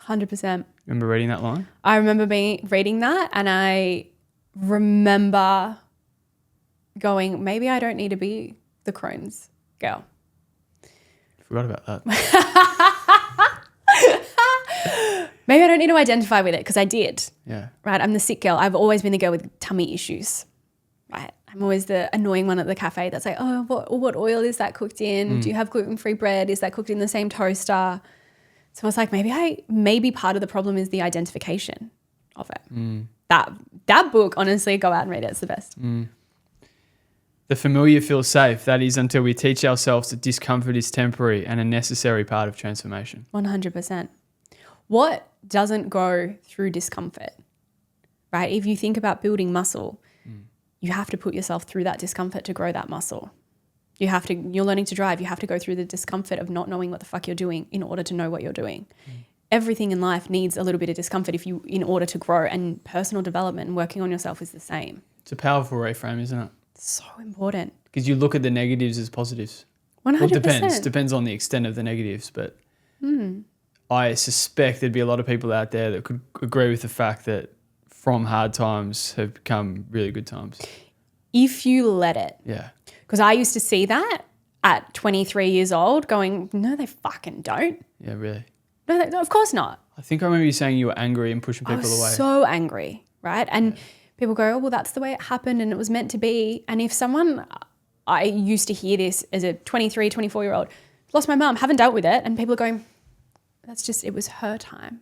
100%. Remember reading that line? I remember reading that, and I remember going, maybe I don't need to be the Crohn's girl. Forgot about that. Maybe I don't need to identify with it because I did. Yeah. Right? I'm the sick girl. I've always been the girl with tummy issues. Right? I'm always the annoying one at the cafe that's like, oh, what oil is that cooked in? Do you have gluten-free bread? Is that cooked in the same toaster? So I was like, maybe part of the problem is the identification of it. That book, honestly, go out and read it. It's the best. The familiar feels safe. That is until we teach ourselves that discomfort is temporary and a necessary part of transformation. 100%. What doesn't go through discomfort, right? If you think about building muscle, you have to put yourself through that discomfort to grow that muscle. You're learning to drive. You have to go through the discomfort of not knowing what the fuck you're doing in order to know what you're doing. Everything in life needs a little bit of discomfort in order to grow, and personal development and working on yourself is the same. It's a powerful reframe, isn't it? So important. Because you look at the negatives as positives. 100%. Well, it depends on the extent of the negatives, but I suspect there'd be a lot of people out there that could agree with the fact that from hard times have become really good times. If you let it. Yeah. Because I used to see that at 23 years old going, no, they fucking don't. Yeah, really. No, of course not. I think I remember you saying you were angry and pushing people away. So angry, right? And people go, oh, well, that's the way it happened and it was meant to be. And if I used to hear this as a 23, 24-year-old, lost my mum, haven't dealt with it. And people are going, it was her time.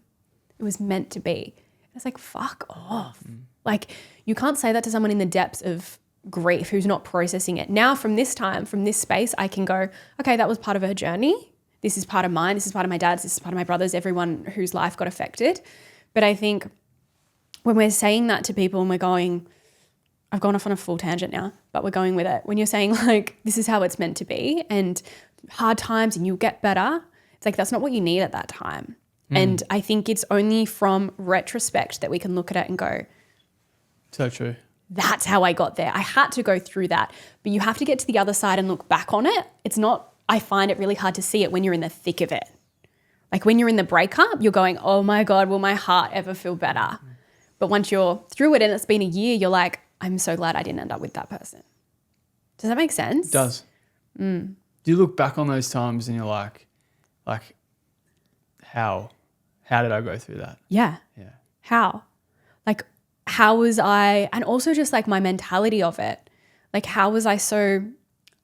It was meant to be. And it's like, fuck off. Like, you can't say that to someone in the depths of grief who's not processing it. Now, from this space, I can go, okay, that was part of her journey. This is part of mine. This is part of my dad's. This is part of my brother's, everyone whose life got affected. But I think when we're saying that to people and we're going, I've gone off on a full tangent now, but we're going with it. When you're saying like, this is how it's meant to be and hard times and you'll get better, it's like, that's not what you need at that time. And I think it's only from retrospect that we can look at it and go, So true. that's how I got there. I had to go through that. But you have to get to the other side and look back on it. It's not, I find it really hard to see it when you're in the thick of it. Like when you're in the breakup, you're going, oh my God, will my heart ever feel better? But once you're through it and it's been a year, you're like, I'm so glad I didn't end up with that person. Does that make sense? It does. Do you look back on those times and you're like, how did I go through that? Yeah. Yeah. How? Like, how was I, and also just like my mentality of it. Like, how was I so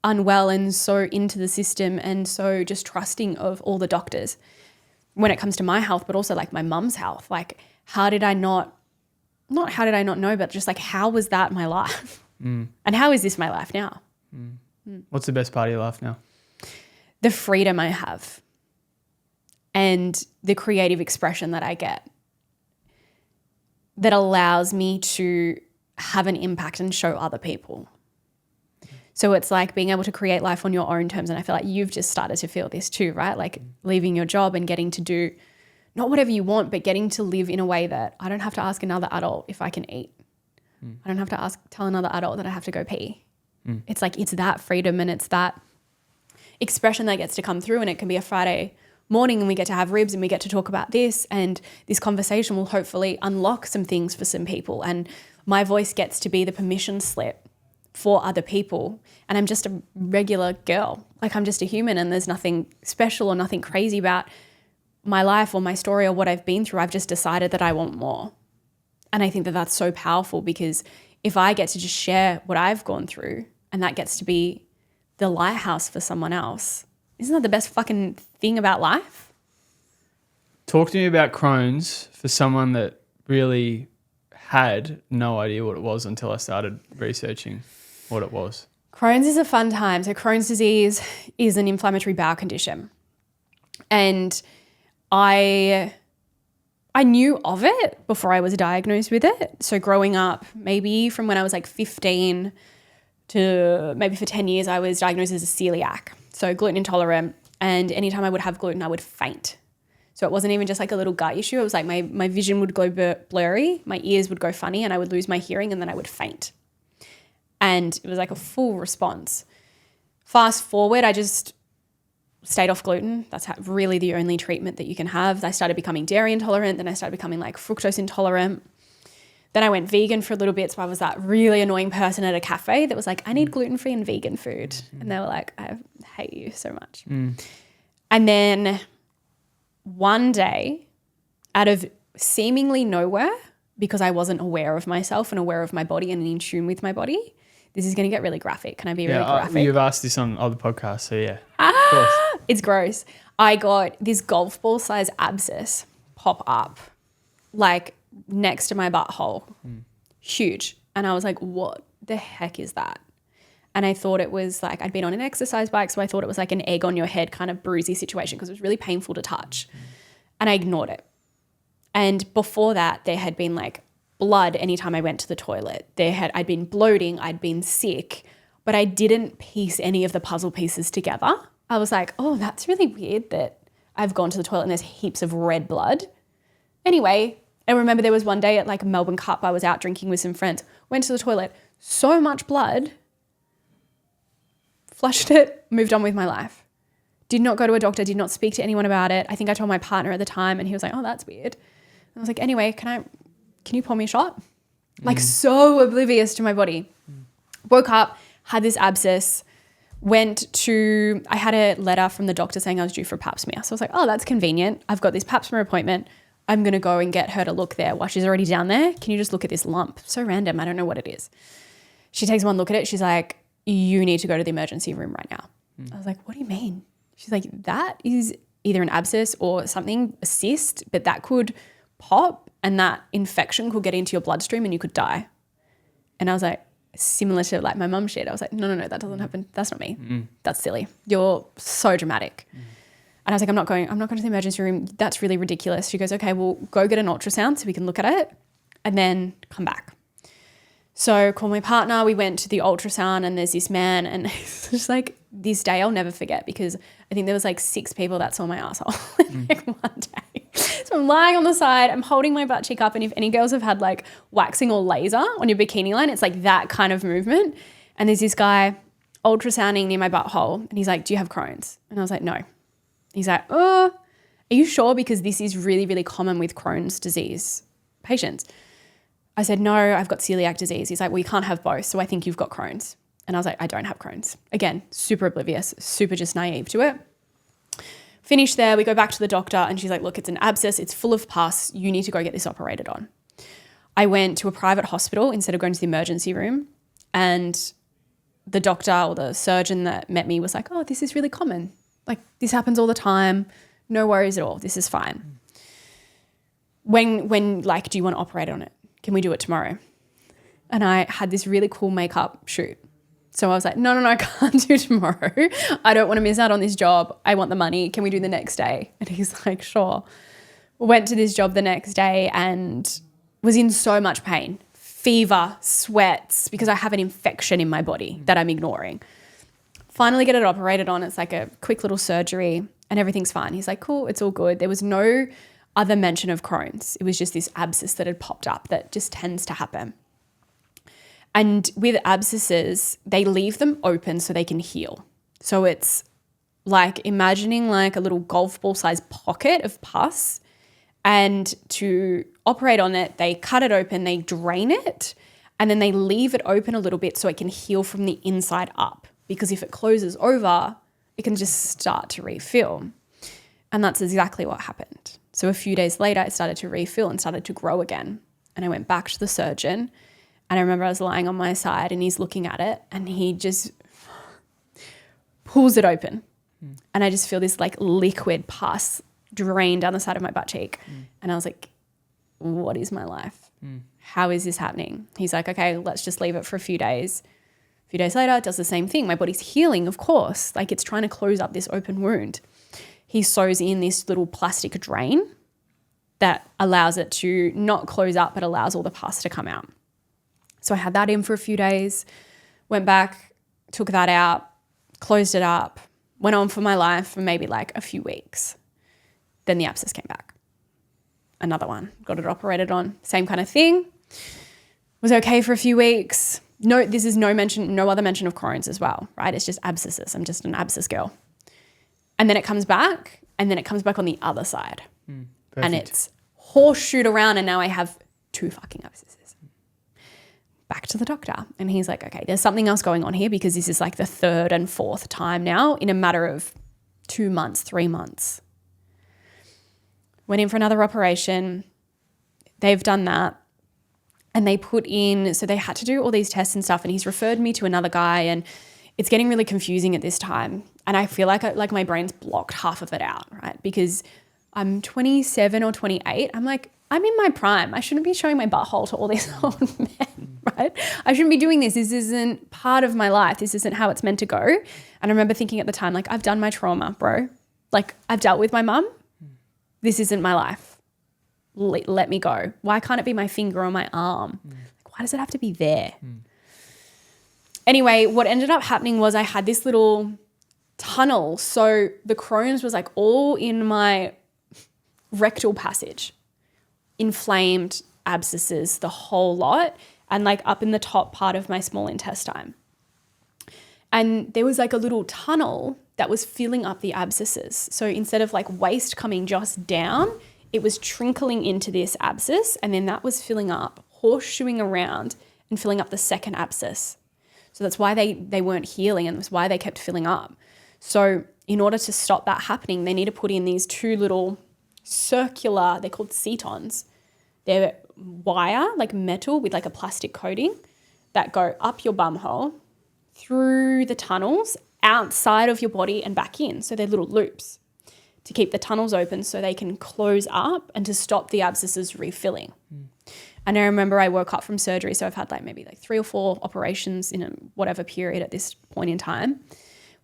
unwell and so into the system and so just trusting of all the doctors when it comes to my health, but also like my mum's health? Like, how did I not know, but just like, how was that my life? And how is this my life now? What's the best part of your life now? The freedom I have and the creative expression that I get that allows me to have an impact and show other people. So it's like being able to create life on your own terms. And I feel like you've just started to feel this too, right? Like leaving your job and getting to do not whatever you want, but getting to live in a way that I don't have to ask another adult if I can eat. I don't have to tell another adult that I have to go pee. It's like, it's that freedom and it's that expression that gets to come through, and it can be a Friday morning and we get to have ribs and we get to talk about this, and this conversation will hopefully unlock some things for some people, and my voice gets to be the permission slip for other people, and I'm just a regular girl. Like, I'm just a human, and there's nothing special or nothing crazy about my life or my story or what I've been through. I've just decided that I want more. And I think that that's so powerful, because if I get to just share what I've gone through and that gets to be the lighthouse for someone else, isn't that the best fucking thing about life? Talk to me about Crohn's for someone that really had no idea what it was until I started researching what it was. Crohn's is a fun time. So Crohn's disease is an inflammatory bowel condition. And I knew of it before I was diagnosed with it. So growing up, maybe from when I was like 15 to maybe for 10 years, I was diagnosed as a celiac. So gluten intolerant. And anytime I would have gluten, I would faint. So it wasn't even just like a little gut issue. It was like my vision would go blurry, my ears would go funny, and I would lose my hearing, and then I would faint. And it was like a full response. Fast forward, I just stayed off gluten. That's really the only treatment that you can have. I started becoming dairy intolerant. Then I started becoming like fructose intolerant. Then I went vegan for a little bit. So I was that really annoying person at a cafe that was like, I need gluten-free and vegan food. And they were like, I hate you so much. And then one day, out of seemingly nowhere, because I wasn't aware of myself and aware of my body and in tune with my body, this is going to get really graphic. Can I be really graphic? You've asked this on other podcasts, so yeah. It's gross. I got this golf ball size abscess pop up like next to my butthole. Huge. And I was like, what the heck is that? And I thought it was like, I'd been on an exercise bike, so I thought it was like an egg on your head kind of bruisey situation, because it was really painful to touch. And I ignored it. And before that, there had been like blood anytime I went to the toilet. I'd been bloating, I'd been sick, but I didn't piece any of the puzzle pieces together. I was like, oh, that's really weird that I've gone to the toilet and there's heaps of red blood. Anyway, I remember there was one day at like a Melbourne Cup, I was out drinking with some friends, went to the toilet, so much blood, flushed it, moved on with my life. Did not go to a doctor, did not speak to anyone about it. I think I told my partner at the time, and he was like, oh, that's weird. And I was like, anyway, can you pour me a shot? Like, so oblivious to my body. Woke up, had this abscess, I had a letter from the doctor saying I was due for a pap smear. So I was like, oh, that's convenient. I've got this pap smear appointment. I'm going to go and get her to look there. While she's already down there, can you just look at this lump? So random. I don't know what it is. She takes one look at it. She's like, you need to go to the emergency room right now. I was like, what do you mean? She's like, that is either an abscess or something, a cyst, but that could pop and that infection could get into your bloodstream and you could die. And I was like, similar to like my mum shit. I was like, no, that doesn't happen. That's not me. That's silly. You're so dramatic. And I was like, I'm not going to the emergency room. That's really ridiculous. She goes, okay, well, go get an ultrasound so we can look at it and then come back. So call my partner. We went to the ultrasound, and there's this man, and it's just like this day I'll never forget, because I think there was like 6 people that saw my asshole like one day. So I'm lying on the side, I'm holding my butt cheek up, and if any girls have had like waxing or laser on your bikini line, it's like that kind of movement. And there's this guy ultrasounding near my butthole, and he's like, do you have Crohn's? And I was like, no. He's like, oh, are you sure? Because this is really, really common with Crohn's disease patients. I said, no, I've got celiac disease. He's like, well, you can't have both, so I think you've got Crohn's. And I was like, I don't have Crohn's. Again, super oblivious, super just naive to it. Finish there, we go back to the doctor, and she's like, look, it's an abscess, it's full of pus, you need to go get this operated on. I went to a private hospital instead of going to the emergency room, and the doctor or the surgeon that met me was like, oh, this is really common. Like, this happens all the time. No worries at all. This is fine. When like, do you want to operate on it? Can we do it tomorrow? And I had this really cool makeup shoot. So I was like, no, I can't do tomorrow. I don't want to miss out on this job. I want the money. Can we do the next day? And he's like, sure. Went to this job the next day and was in so much pain, fever, sweats, because I have an infection in my body that I'm ignoring. Finally get it operated on. It's like a quick little surgery and everything's fine. He's like, cool, it's all good. There was no other mention of Crohn's. It was just this abscess that had popped up that just tends to happen. And with abscesses, they leave them open so they can heal. So it's like imagining like a little golf ball sized pocket of pus, and to operate on it, they cut it open, they drain it, and then they leave it open a little bit so it can heal from the inside up. Because if it closes over, it can just start to refill. And that's exactly what happened. So a few days later, it started to refill and started to grow again. And I went back to the surgeon, and I remember I was lying on my side and he's looking at it and he just pulls it open. And I just feel this like liquid pus drain down the side of my butt cheek. And I was like, what is my life? How is this happening? He's like, okay, let's just leave it for a few days. A few days later, it does the same thing. My body's healing, of course. Like, it's trying to close up this open wound. He sews in this little plastic drain that allows it to not close up, but allows all the pus to come out. So I had that in for a few days, went back, took that out, closed it up, went on for my life for maybe like a few weeks. Then the abscess came back. Another one, got it operated on, same kind of thing. Was okay for a few weeks. No, this is no other mention of Crohn's as well, right? It's just abscesses. I'm just an abscess girl. And then it comes back, and then it comes back on the other side. And it's horseshoed around, and now I have 2 fucking abscesses. Back to the doctor, and he's like, okay, there's something else going on here, because this is like the 3rd and 4th time now in a matter of 2 months, 3 months. Went in for another operation. They've done that. And they put in, so they had to do all these tests and stuff, and he's referred me to another guy, and it's getting really confusing at this time. And I feel like my brain's blocked half of it out, right? Because I'm 27 or 28. I'm like, I'm in my prime. I shouldn't be showing my butthole to all these old men, right? I shouldn't be doing this. This isn't part of my life. This isn't how it's meant to go. And I remember thinking at the time, like, I've done my trauma, bro. Like, I've dealt with my mum. This isn't my life. Let me go. Why can't it be my finger or my arm? Like, why does it have to be there? Anyway, what ended up happening was I had this little tunnel. So the Crohn's was like all in my rectal passage, inflamed abscesses, the whole lot, and like up in the top part of my small intestine. And there was like a little tunnel that was filling up the abscesses. So instead of like waste coming just down, it was trickling into this abscess, and then that was filling up, horseshoeing around and filling up the second abscess. So that's why they weren't healing, and that's why they kept filling up. So in order to stop that happening, they need to put in these 2 little circular, they're called setons. They're wire, like metal with like a plastic coating, that go up your bum hole, through the tunnels, outside of your body and back in. So they're little loops to keep the tunnels open so they can close up and to stop the abscesses refilling. And I remember I woke up from surgery, so I've had like maybe like 3 or 4 operations in a whatever period at this point in time.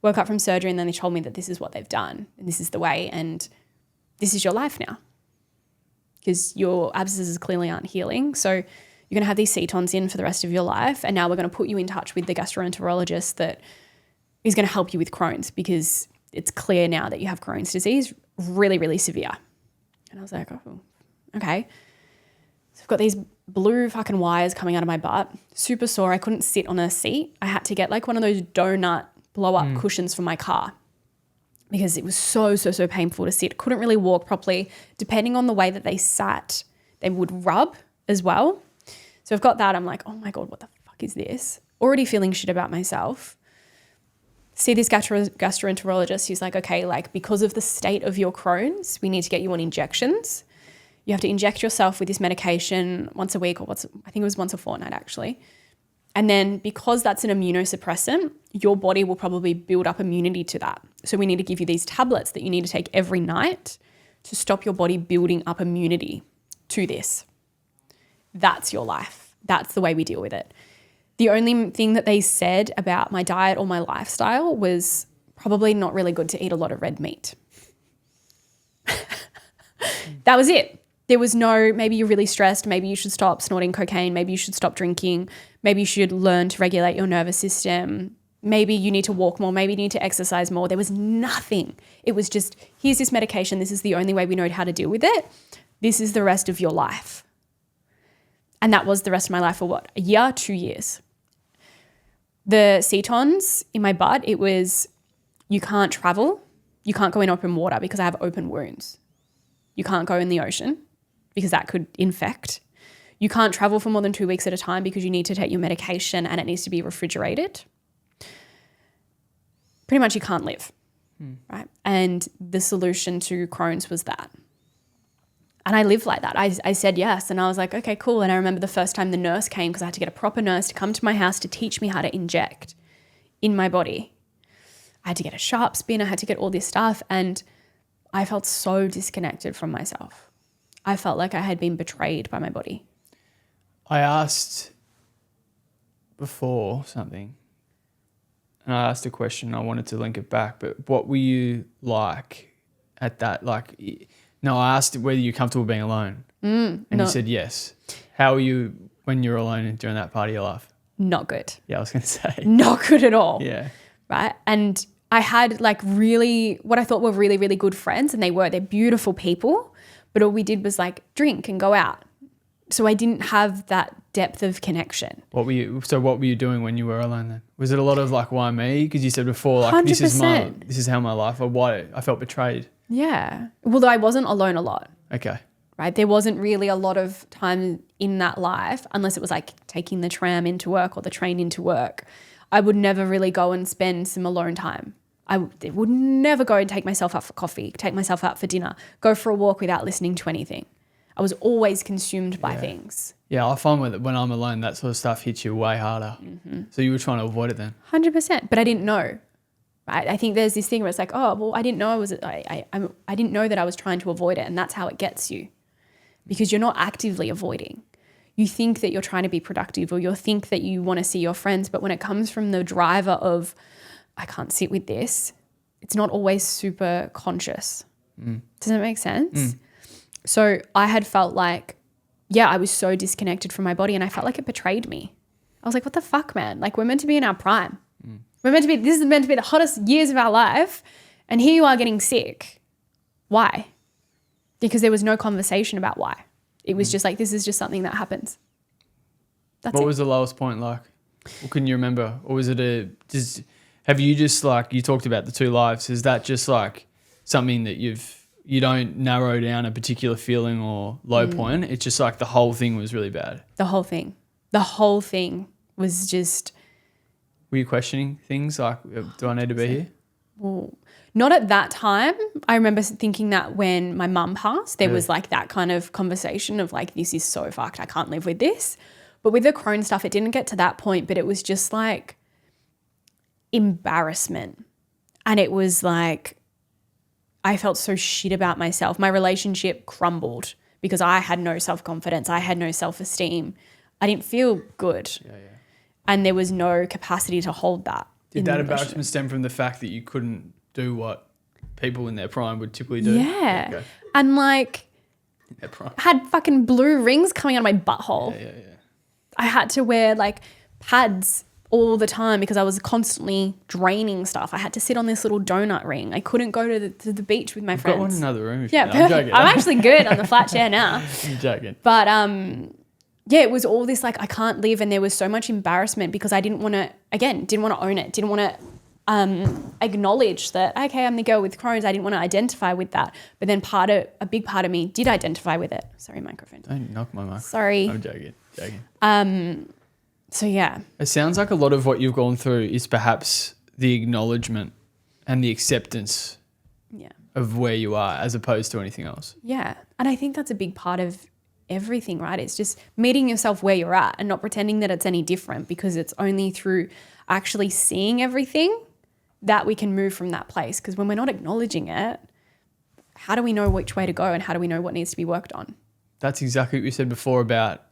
Woke up from surgery, and then they told me that this is what they've done and this is the way, and this is your life now, because your abscesses clearly aren't healing. So you're going to have these setons in for the rest of your life, and now we're going to put you in touch with the gastroenterologist that is going to help you with Crohn's, because it's clear now that you have Crohn's disease, really, really severe. And And I was like, oh, okay. So I've got these blue fucking wires coming out of my butt, super sore. I couldn't sit on a seat. I had to get like one of those donut blow up cushions for my car because it was so painful to sit. Couldn't really walk properly. Depending on the way that they sat, they would rub as well. So I've got that. I'm like, oh my God, what the fuck is this? Already feeling shit about myself. See this gastroenterologist. He's like, okay, like because of the state of your Crohn's, we need to get you on injections. You have to inject yourself with this medication once a week or I think it was once a fortnight actually. And then because that's an immunosuppressant, your body will probably build up immunity to that. So we need to give you these tablets that you need to take every night to stop your body building up immunity to this. That's your life. That's the way we deal with it. The only thing that they said about my diet or my lifestyle was probably not really good to eat a lot of red meat. That was it. There was no, maybe you're really stressed, maybe you should stop snorting cocaine, maybe you should stop drinking, maybe you should learn to regulate your nervous system, maybe you need to walk more, maybe you need to exercise more. There was nothing. It was just, here's this medication, this is the only way we know how to deal with it. This is the rest of your life. And that was the rest of my life for what? A year, 2 years. The cetons in my butt, it was, you can't travel, you can't go in open water because I have open wounds. You can't go in the ocean because that could infect. You can't travel for more than 2 weeks at a time because you need to take your medication and it needs to be refrigerated. Pretty much you can't live, right? And the solution to Crohn's was that. And I lived like that. I said yes. And I was like, okay, cool. And I remember the first time the nurse came because I had to get a proper nurse to come to my house to teach me how to inject in my body. I had to get a sharp spin. I had to get all this stuff. And I felt so disconnected from myself. I felt like I had been betrayed by my body. I asked before something, and I asked a question. I wanted to link it back, but what were you like at that? Like, no, I asked whether you're comfortable being alone, and you said yes. How were you when you were alone during that part of your life? Not good. Yeah, I was going to say. Not good at all. Yeah. Right? And I had like really, what I thought were really, really good friends, and they're beautiful people, but all we did was like drink and go out. So I didn't have that depth of connection. What were you doing when you were alone then? Was it a lot of like, why me? Because you said before, like 100%. this is how my life, or why I felt betrayed. Yeah. Well, I wasn't alone a lot. Okay. Right? There wasn't really a lot of time in that life unless it was like taking the tram into work or the train into work. I would never really go and spend some alone time. I would never go and take myself out for coffee, take myself out for dinner, go for a walk without listening to anything. I was always consumed by things. Yeah, I find when I'm alone, that sort of stuff hits you way harder. Mm-hmm. So you were trying to avoid it then? 100%. But I didn't know. Right? I think there's this thing where it's like, oh, well, I didn't know I didn't know that I was trying to avoid it, and that's how it gets you, because you're not actively avoiding. You think that you're trying to be productive, or you think that you want to see your friends, but when it comes from the driver of, I can't sit with this, it's not always super conscious. Does that make sense? So I had felt like, yeah, I was so disconnected from my body, and I felt like it betrayed me. I was like, what the fuck, man? Like, we're meant to be in our prime. This is meant to be the hottest years of our life, and here you are getting sick. Why? Because there was no conversation about why. It was just like, this is just something that happens. What was the lowest point like? Or can you remember? Or was it have you just like, you talked about the two lives, is that just like something that you don't narrow down a particular feeling or low point? It's just like the whole thing was really bad. The whole thing was just... Were you questioning things like, do I need to be here? Well, not at that time. I remember thinking that when my mum passed, there was like that kind of conversation of like, this is so fucked, I can't live with this. But with the Crohn stuff, it didn't get to that point, but it was just like embarrassment. And it was like, I felt so shit about myself. My relationship crumbled because I had no self-confidence. I had no self-esteem. I didn't feel good. Yeah. And there was no capacity to hold that. Did that embarrassment stem from the fact that you couldn't do what people in their prime would typically do? Yeah. Okay. And like, had fucking blue rings coming out of my butthole. Yeah. I had to wear like pads all the time because I was constantly draining stuff. I had to sit on this little donut ring. I couldn't go to the beach with my friends. Got one in another room. Yeah, I'm joking. I'm actually good on the flat chair now. I'm joking. But yeah, it was all this like I can't live, and there was so much embarrassment because I didn't want to own it, didn't want to acknowledge that, okay, I'm the girl with Crohn's. I didn't want to identify with that. But then a big part of me did identify with it. Sorry, microphone. Don't knock my mic. Sorry. I'm joking. So yeah. It sounds like a lot of what you've gone through is perhaps the acknowledgement and the acceptance of where you are as opposed to anything else. Yeah. And I think that's a big part of everything, right? It's just meeting yourself where you're at and not pretending that it's any different, because it's only through actually seeing everything that we can move from that place. Because when we're not acknowledging it, how do we know which way to go, and how do we know what needs to be worked on? That's exactly what you said before about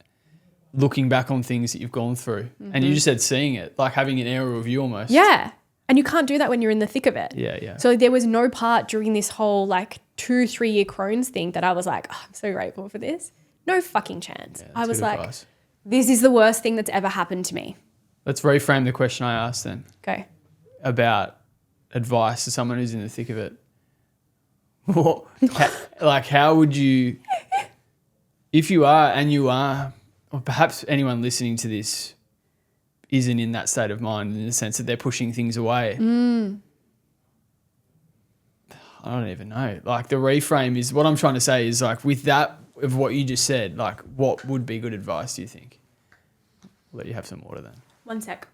looking back on things that you've gone through. Mm-hmm. And you just said seeing it, like having an error review almost. Yeah. And you can't do that when you're in the thick of it. Yeah. So there was no part during this whole like 2-3 year Crohn's thing that I was like, oh, I'm so grateful for this. No fucking chance. Yeah, I was like, advice. This is the worst thing that's ever happened to me. Let's reframe the question I asked then. Okay. About advice to someone who's in the thick of it. How would you, if you are, or perhaps anyone listening to this isn't in that state of mind, in the sense that they're pushing things away. I don't even know. Like the reframe is, what I'm trying to say is like with that, of what you just said, like what would be good advice, do you think? I'll let you have some water then. One sec.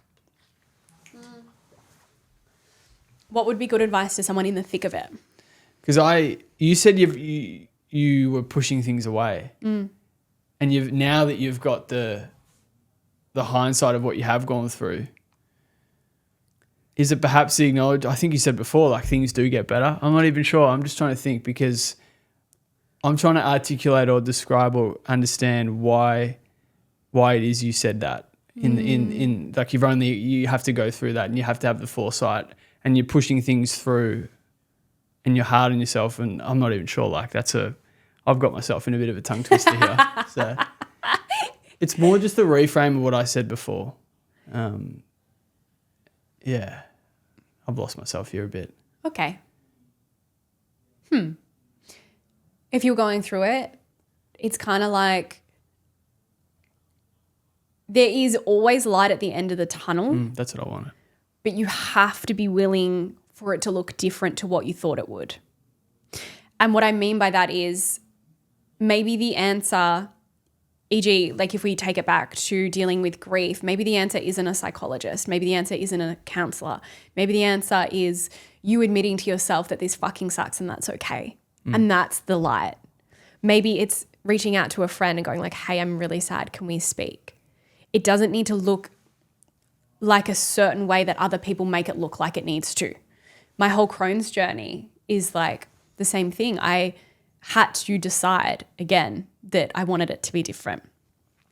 What would be good advice to someone in the thick of it? Because you said you were pushing things away, and now that you've got the hindsight of what you have gone through, is it perhaps the acknowledge? I think you said before, like things do get better. I'm not even sure. I'm just trying to think, because I'm trying to articulate or describe or understand why it is you said that. In like you have to go through that, and you have to have the foresight, and you're pushing things through, and you're hard on yourself. And I'm not even sure. Like I've got myself in a bit of a tongue twister here. So it's more just the reframe of what I said before. Yeah, I've lost myself here a bit. Okay. If you're going through it, it's kind of like there is always light at the end of the tunnel. That's what I wanted. But you have to be willing for it to look different to what you thought it would. And what I mean by that is maybe the answer, e.g., like if we take it back to dealing with grief, maybe the answer isn't a psychologist. Maybe the answer isn't a counselor. Maybe the answer is you admitting to yourself that this fucking sucks and that's okay. And that's the light. Maybe it's reaching out to a friend and going like, hey, I'm really sad. Can we speak? It doesn't need to look like a certain way that other people make it look like it needs to. My whole Crohn's journey is like the same thing. I had to decide again that I wanted it to be different.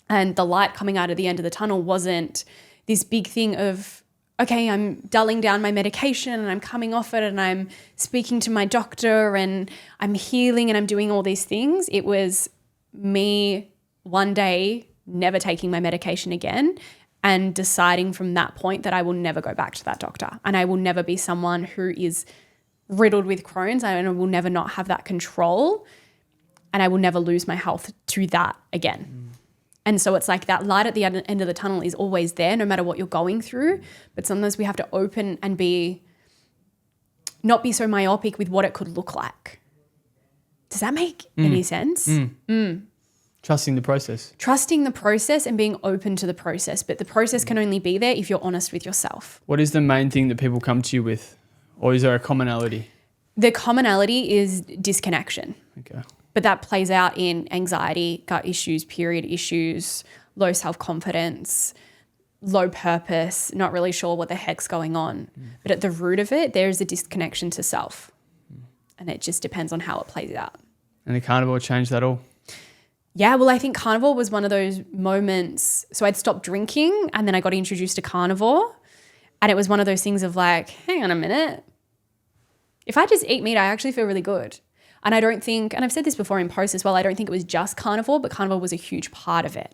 And the light coming out of the end of the tunnel wasn't this big thing of, okay, I'm dulling down my medication and I'm coming off it and I'm speaking to my doctor and I'm healing and I'm doing all these things. It was me one day never taking my medication again and deciding from that point that I will never go back to that doctor, and I will never be someone who is riddled with Crohn's, and I will never not have that control, and I will never lose my health to that again. And so it's like that light at the end of the tunnel is always there no matter what you're going through, but sometimes we have to open and not be so myopic with what it could look like. Does that make any sense? Trusting the process. Trusting the process and being open to the process. But the process can only be there if you're honest with yourself. What is the main thing that people come to you with? Or is there a commonality? The commonality is disconnection. Okay. But that plays out in anxiety, gut issues, period issues, low self-confidence, low purpose, not really sure what the heck's going on. But at the root of it, there is a disconnection to self. And it just depends on how it plays out. And the carnivore changed that all? Yeah, well, I think carnivore was one of those moments. So I'd stopped drinking and then I got introduced to carnivore. And it was one of those things of like, hang on a minute. If I just eat meat, I actually feel really good. And I don't think, and I've said this before in posts as well, I don't think it was just carnivore, but carnivore was a huge part of it.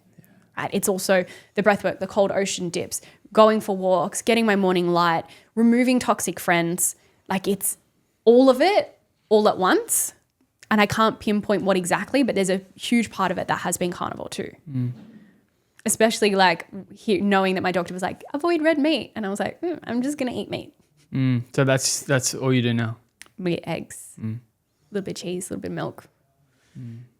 right? It's also the breath work, the cold ocean dips, going for walks, getting my morning light, removing toxic friends. Like it's all of it all at once. And I can't pinpoint what exactly, but there's a huge part of it that has been carnivore too. Especially like knowing that my doctor was like, avoid red meat. And I was like, I'm just going to eat meat. So that's all you do now? We eat eggs, a little bit of cheese, a little bit of milk,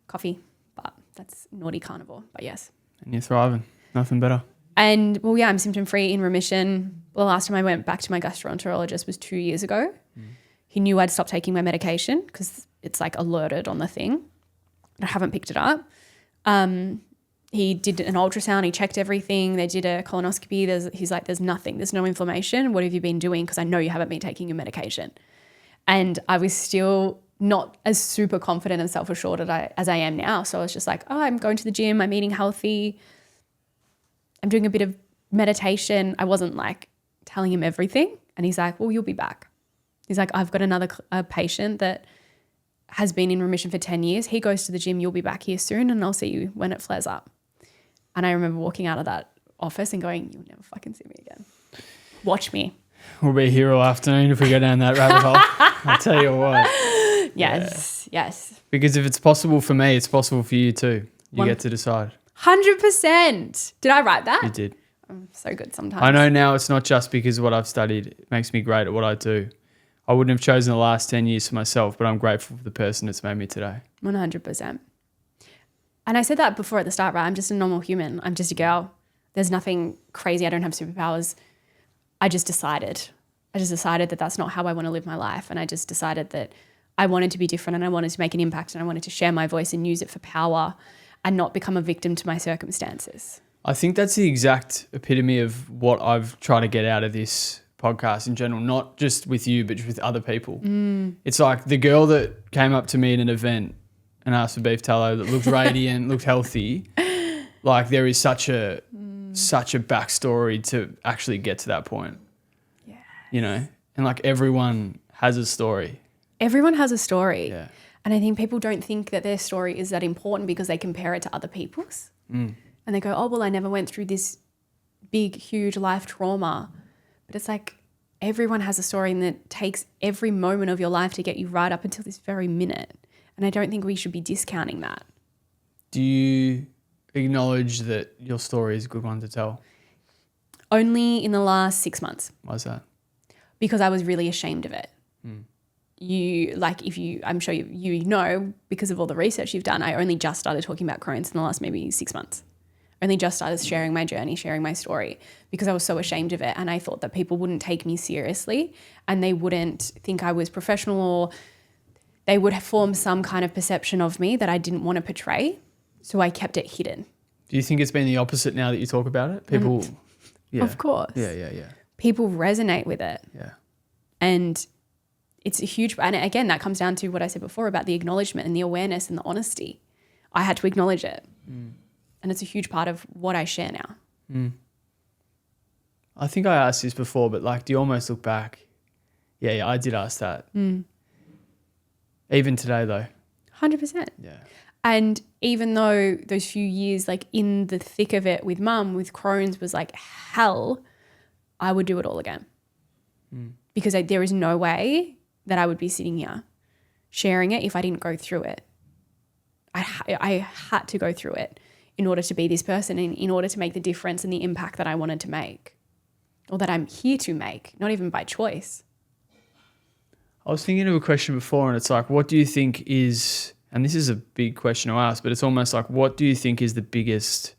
coffee. But that's naughty carnivore, but yes. And you're thriving. Nothing better. And well, yeah, I'm symptom free in remission. The last time I went back to my gastroenterologist was 2 years ago. He knew I'd stopped taking my medication because it's like alerted on the thing. I haven't picked it up. He did an ultrasound. He checked everything. They did a colonoscopy. He's like, there's nothing. There's no inflammation. What have you been doing? Because I know you haven't been taking your medication. And I was still not as super confident and self-assured as I am now. So I was just like, oh, I'm going to the gym. I'm eating healthy. I'm doing a bit of meditation. I wasn't like telling him everything. And he's like, well, you'll be back. He's like, I've got another patient that has been in remission for 10 years. He goes to the gym. You'll be back here soon and I'll see you when it flares up. And I remember walking out of that office and going, you'll never fucking see me again. Watch me. We'll be here all afternoon if we go down that rabbit hole. I'll tell you what. Yes. Because if it's possible for me, it's possible for you too. You get to decide. 100%. Did I write that? You did. I'm so good sometimes. I know now it's not just because of what I've studied. It makes me great at what I do. I wouldn't have chosen the last 10 years for myself, but I'm grateful for the person it's made me today. 100%. And I said that before at the start, right? I'm just a normal human. I'm just a girl. There's nothing crazy. I don't have superpowers. I just decided that that's not how I want to live my life. And I just decided that I wanted to be different and I wanted to make an impact and I wanted to share my voice and use it for power and not become a victim to my circumstances. I think that's the exact epitome of what I've tried to get out of this podcast in general, not just with you, but with other people. It's like the girl that came up to me at an event and asked for beef tallow that looked radiant, looked healthy. Like there is such a backstory to actually get to that point. Yeah. You know? And like everyone has a story. Everyone has a story. Yeah. And I think people don't think that their story is that important because they compare it to other people's. And they go, oh, well, I never went through this big, huge life trauma. But it's like everyone has a story and it takes every moment of your life to get you right up until this very minute. And I don't think we should be discounting that. Do you acknowledge that your story is a good one to tell? Only in the last 6 months. Why is that? Because I was really ashamed of it. I'm sure you know, because of all the research you've done, I only just started talking about Crohn's in the last maybe 6 months. Only just started sharing my journey, sharing my story because I was so ashamed of it. And I thought that people wouldn't take me seriously and they wouldn't think I was professional or they would form some kind of perception of me that I didn't want to portray. So I kept it hidden. Do you think it's been the opposite now that you talk about it? People, Of course. Yeah. People resonate with it. Yeah. And it's a huge, and again, that comes down to what I said before about the acknowledgement and the awareness and the honesty. I had to acknowledge it. And it's a huge part of what I share now. I think I asked this before, but like, do you almost look back? Yeah, I did ask that. Even today though. 100%. Yeah. And even though those few years, like in the thick of it with mum, with Crohn's was like hell, I would do it all again. Because there is no way that I would be sitting here sharing it if I didn't go through it. I had to go through it in order to be this person and in order to make the difference and the impact that I wanted to make or that I'm here to make, not even by choice. I was thinking of a question before and it's like, what do you think is, and this is a big question to ask, but it's almost like, what do you think is the biggest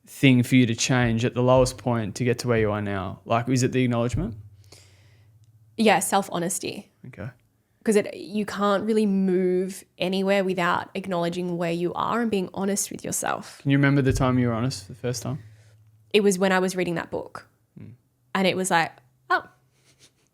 thing for you to change at the lowest point to get to where you are now? Like, is it the acknowledgement? Yeah, self-honesty. Okay. Because you can't really move anywhere without acknowledging where you are and being honest with yourself. Can you remember the time you were honest for the first time? It was when I was reading that book. And it was like, oh.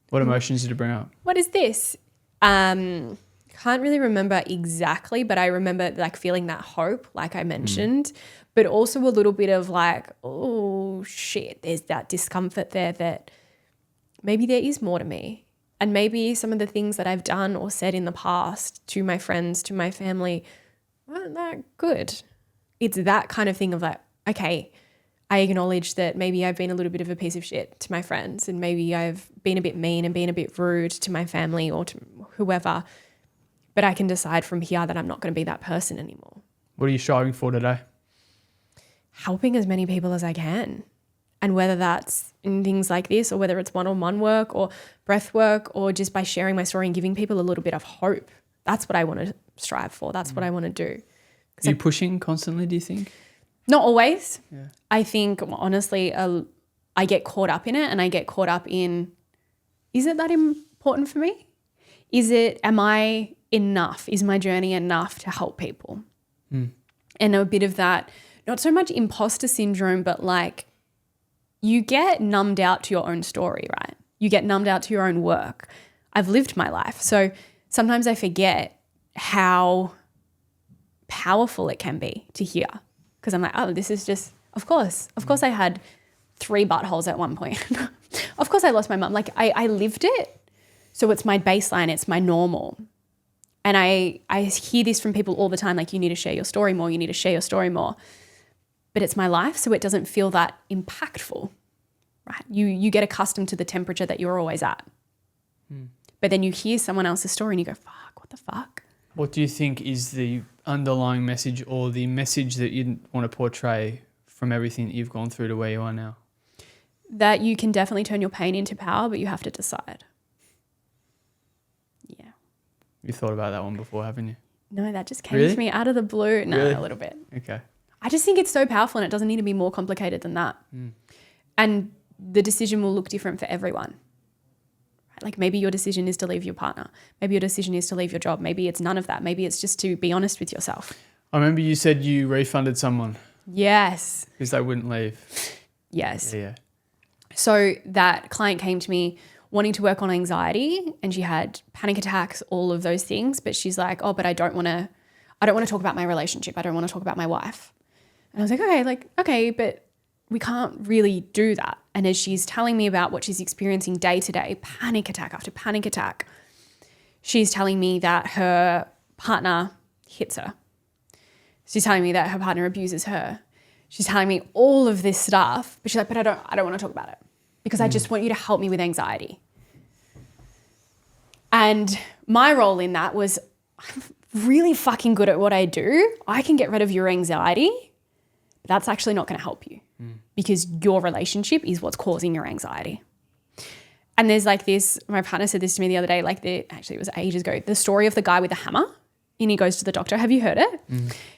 What emotions did it bring up? What is this? Can't really remember exactly, but I remember like feeling that hope, like I mentioned, but also a little bit of like, oh shit, there's that discomfort there that maybe there is more to me. And maybe some of the things that I've done or said in the past to my friends, to my family, weren't that good. it's that kind of thing of like, okay, I acknowledge that maybe I've been a little bit of a piece of shit to my friends, and maybe I've been a bit mean and been a bit rude to my family or to whoever, but I can decide from here that I'm not going to be that person anymore. What are you striving for today? Helping as many people as I can. And whether that's in things like this, or whether it's one-on-one work or breath work, or just by sharing my story and giving people a little bit of hope. That's what I want to strive for. That's what I want to do. Are you pushing constantly, do you think? Not always. Yeah. I think, honestly, I get caught up in it, and I get caught up in, is it that important for me? Am I enough? Is my journey enough to help people? And a bit of that, not so much imposter syndrome, but like you get numbed out to your own story, right? You get numbed out to your own work. I've lived my life. So sometimes I forget how powerful it can be to hear, because I'm like, oh, this is just, of course I had 3 buttholes at one point. Of course I lost my mum. Like I lived it. So it's my baseline. It's my normal. And I hear this from people all the time, like, you need to share your story more. You need to share your story more. But it's my life, so it doesn't feel that impactful, right? You get accustomed to the temperature that you're always at. But then you hear someone else's story and you go, fuck, what the fuck? What do you think is the underlying message, or the message that you want to portray from everything that you've gone through to where you are now? That you can definitely turn your pain into power, but you have to decide. Yeah. You've thought about that one before, haven't you? No, that just came to me out of the blue. No, Really? a little bit. Okay. I just think it's so powerful, and it doesn't need to be more complicated than that. And the decision will look different for everyone. Like maybe your decision is to leave your partner. Maybe your decision is to leave your job. Maybe it's none of that. Maybe it's just to be honest with yourself. I remember you said you refunded someone Yes. because they wouldn't leave. Yes. Yeah. So that client came to me wanting to work on anxiety, and she had panic attacks, all of those things. But she's like, oh, but I don't want to talk about my relationship. I don't want to talk about my wife. And I was like, okay, but we can't really do that. And as she's telling me about what she's experiencing day to day, panic attack after panic attack, she's telling me that her partner hits her. She's telling me that her partner abuses her. She's telling me all of this stuff, but she's like, but I don't want to talk about it because I just want you to help me with anxiety. And my role in that was, I'm really fucking good at what I do. I can get rid of your anxiety, but that's actually not going to help you because your relationship is what's causing your anxiety. And there's like this, my partner said this to me the other day, actually it was ages ago, the story of the guy with the hammer, and he goes to the doctor. Have you heard it?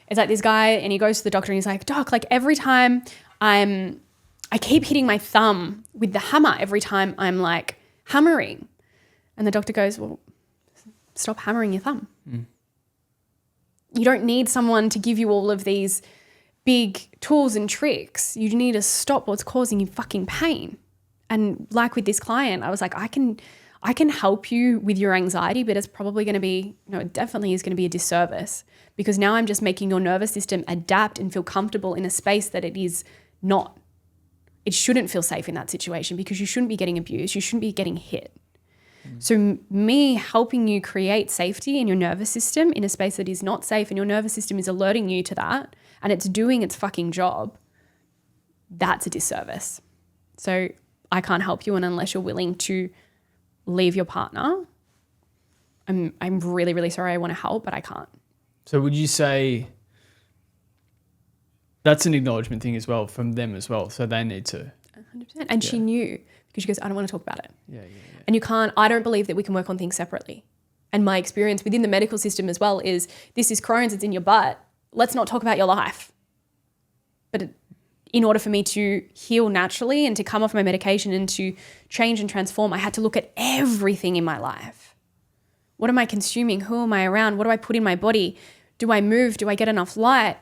It's like this guy, and he goes to the doctor and he's like, doc, like every time I keep hitting my thumb with the hammer every time I'm like hammering. And the doctor goes, well, stop hammering your thumb. You don't need someone to give you all of these big tools and tricks. You need to stop what's causing you fucking pain. And like with this client, I was like, I can help you with your anxiety, but it's probably going to be, it definitely is going to be a disservice because now I'm just making your nervous system adapt and feel comfortable in a space that it is not. It shouldn't feel safe in that situation because you shouldn't be getting abused. You shouldn't be getting hit. So me helping you create safety in your nervous system in a space that is not safe, and your nervous system is alerting you to that and it's doing its fucking job, that's a disservice. So I can't help you, and unless you're willing to leave your partner, I'm really, really sorry. I want to help, but I can't. So would you say that's an acknowledgement thing as well from them as well? So they need to. 100%. And she knew because she goes, I don't want to talk about it. Yeah. And you can't, I don't believe that we can work on things separately. And my experience within the medical system as well is this is Crohn's, it's in your butt. Let's not talk about your life. But in order for me to heal naturally and to come off my medication and to change and transform, I had to look at everything in my life. What am I consuming? Who am I around? What do I put in my body? Do I move? Do I get enough light?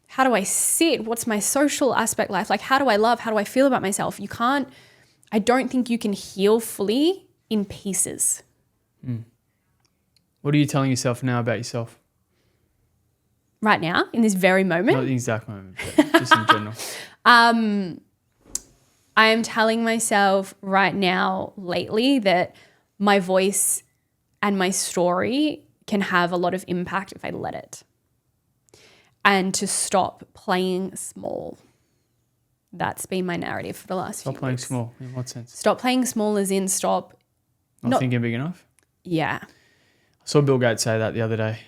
How do I sit? What's my social aspect life? Like, how do I love? How do I feel about myself? I don't think you can heal fully in pieces. What are you telling yourself now about yourself? Right now, in this very moment? Not the exact moment, but just in general. I am telling myself right now lately that my voice and my story can have a lot of impact if I let it. and to stop playing small. That's been my narrative for the last few weeks. Stop playing small. In what sense? Stop playing small as in stop. Not thinking big enough? Yeah. I saw Bill Gates say that the other day.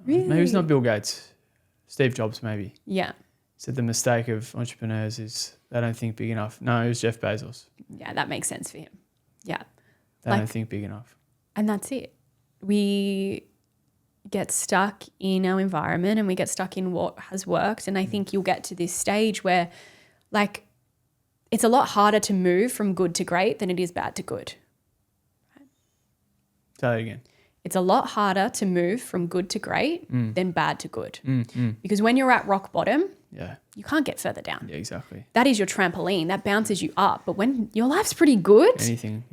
Really? Maybe it's not Bill Gates. Steve Jobs, maybe. Yeah. Said the mistake of entrepreneurs is they don't think big enough. No, it was Jeff Bezos. Yeah, that makes sense for him. Yeah. They don't think big enough. And that's it. We get stuck in our environment and we get stuck in what has worked. And I think you'll get to this stage where, like, it's a lot harder to move from good to great than it is bad to good. Say that again. It's a lot harder to move from good to great than bad to good. Because when you're at rock bottom, you can't get further down. Yeah, exactly. That is your trampoline. That bounces you up. But when your life's pretty good, Anything,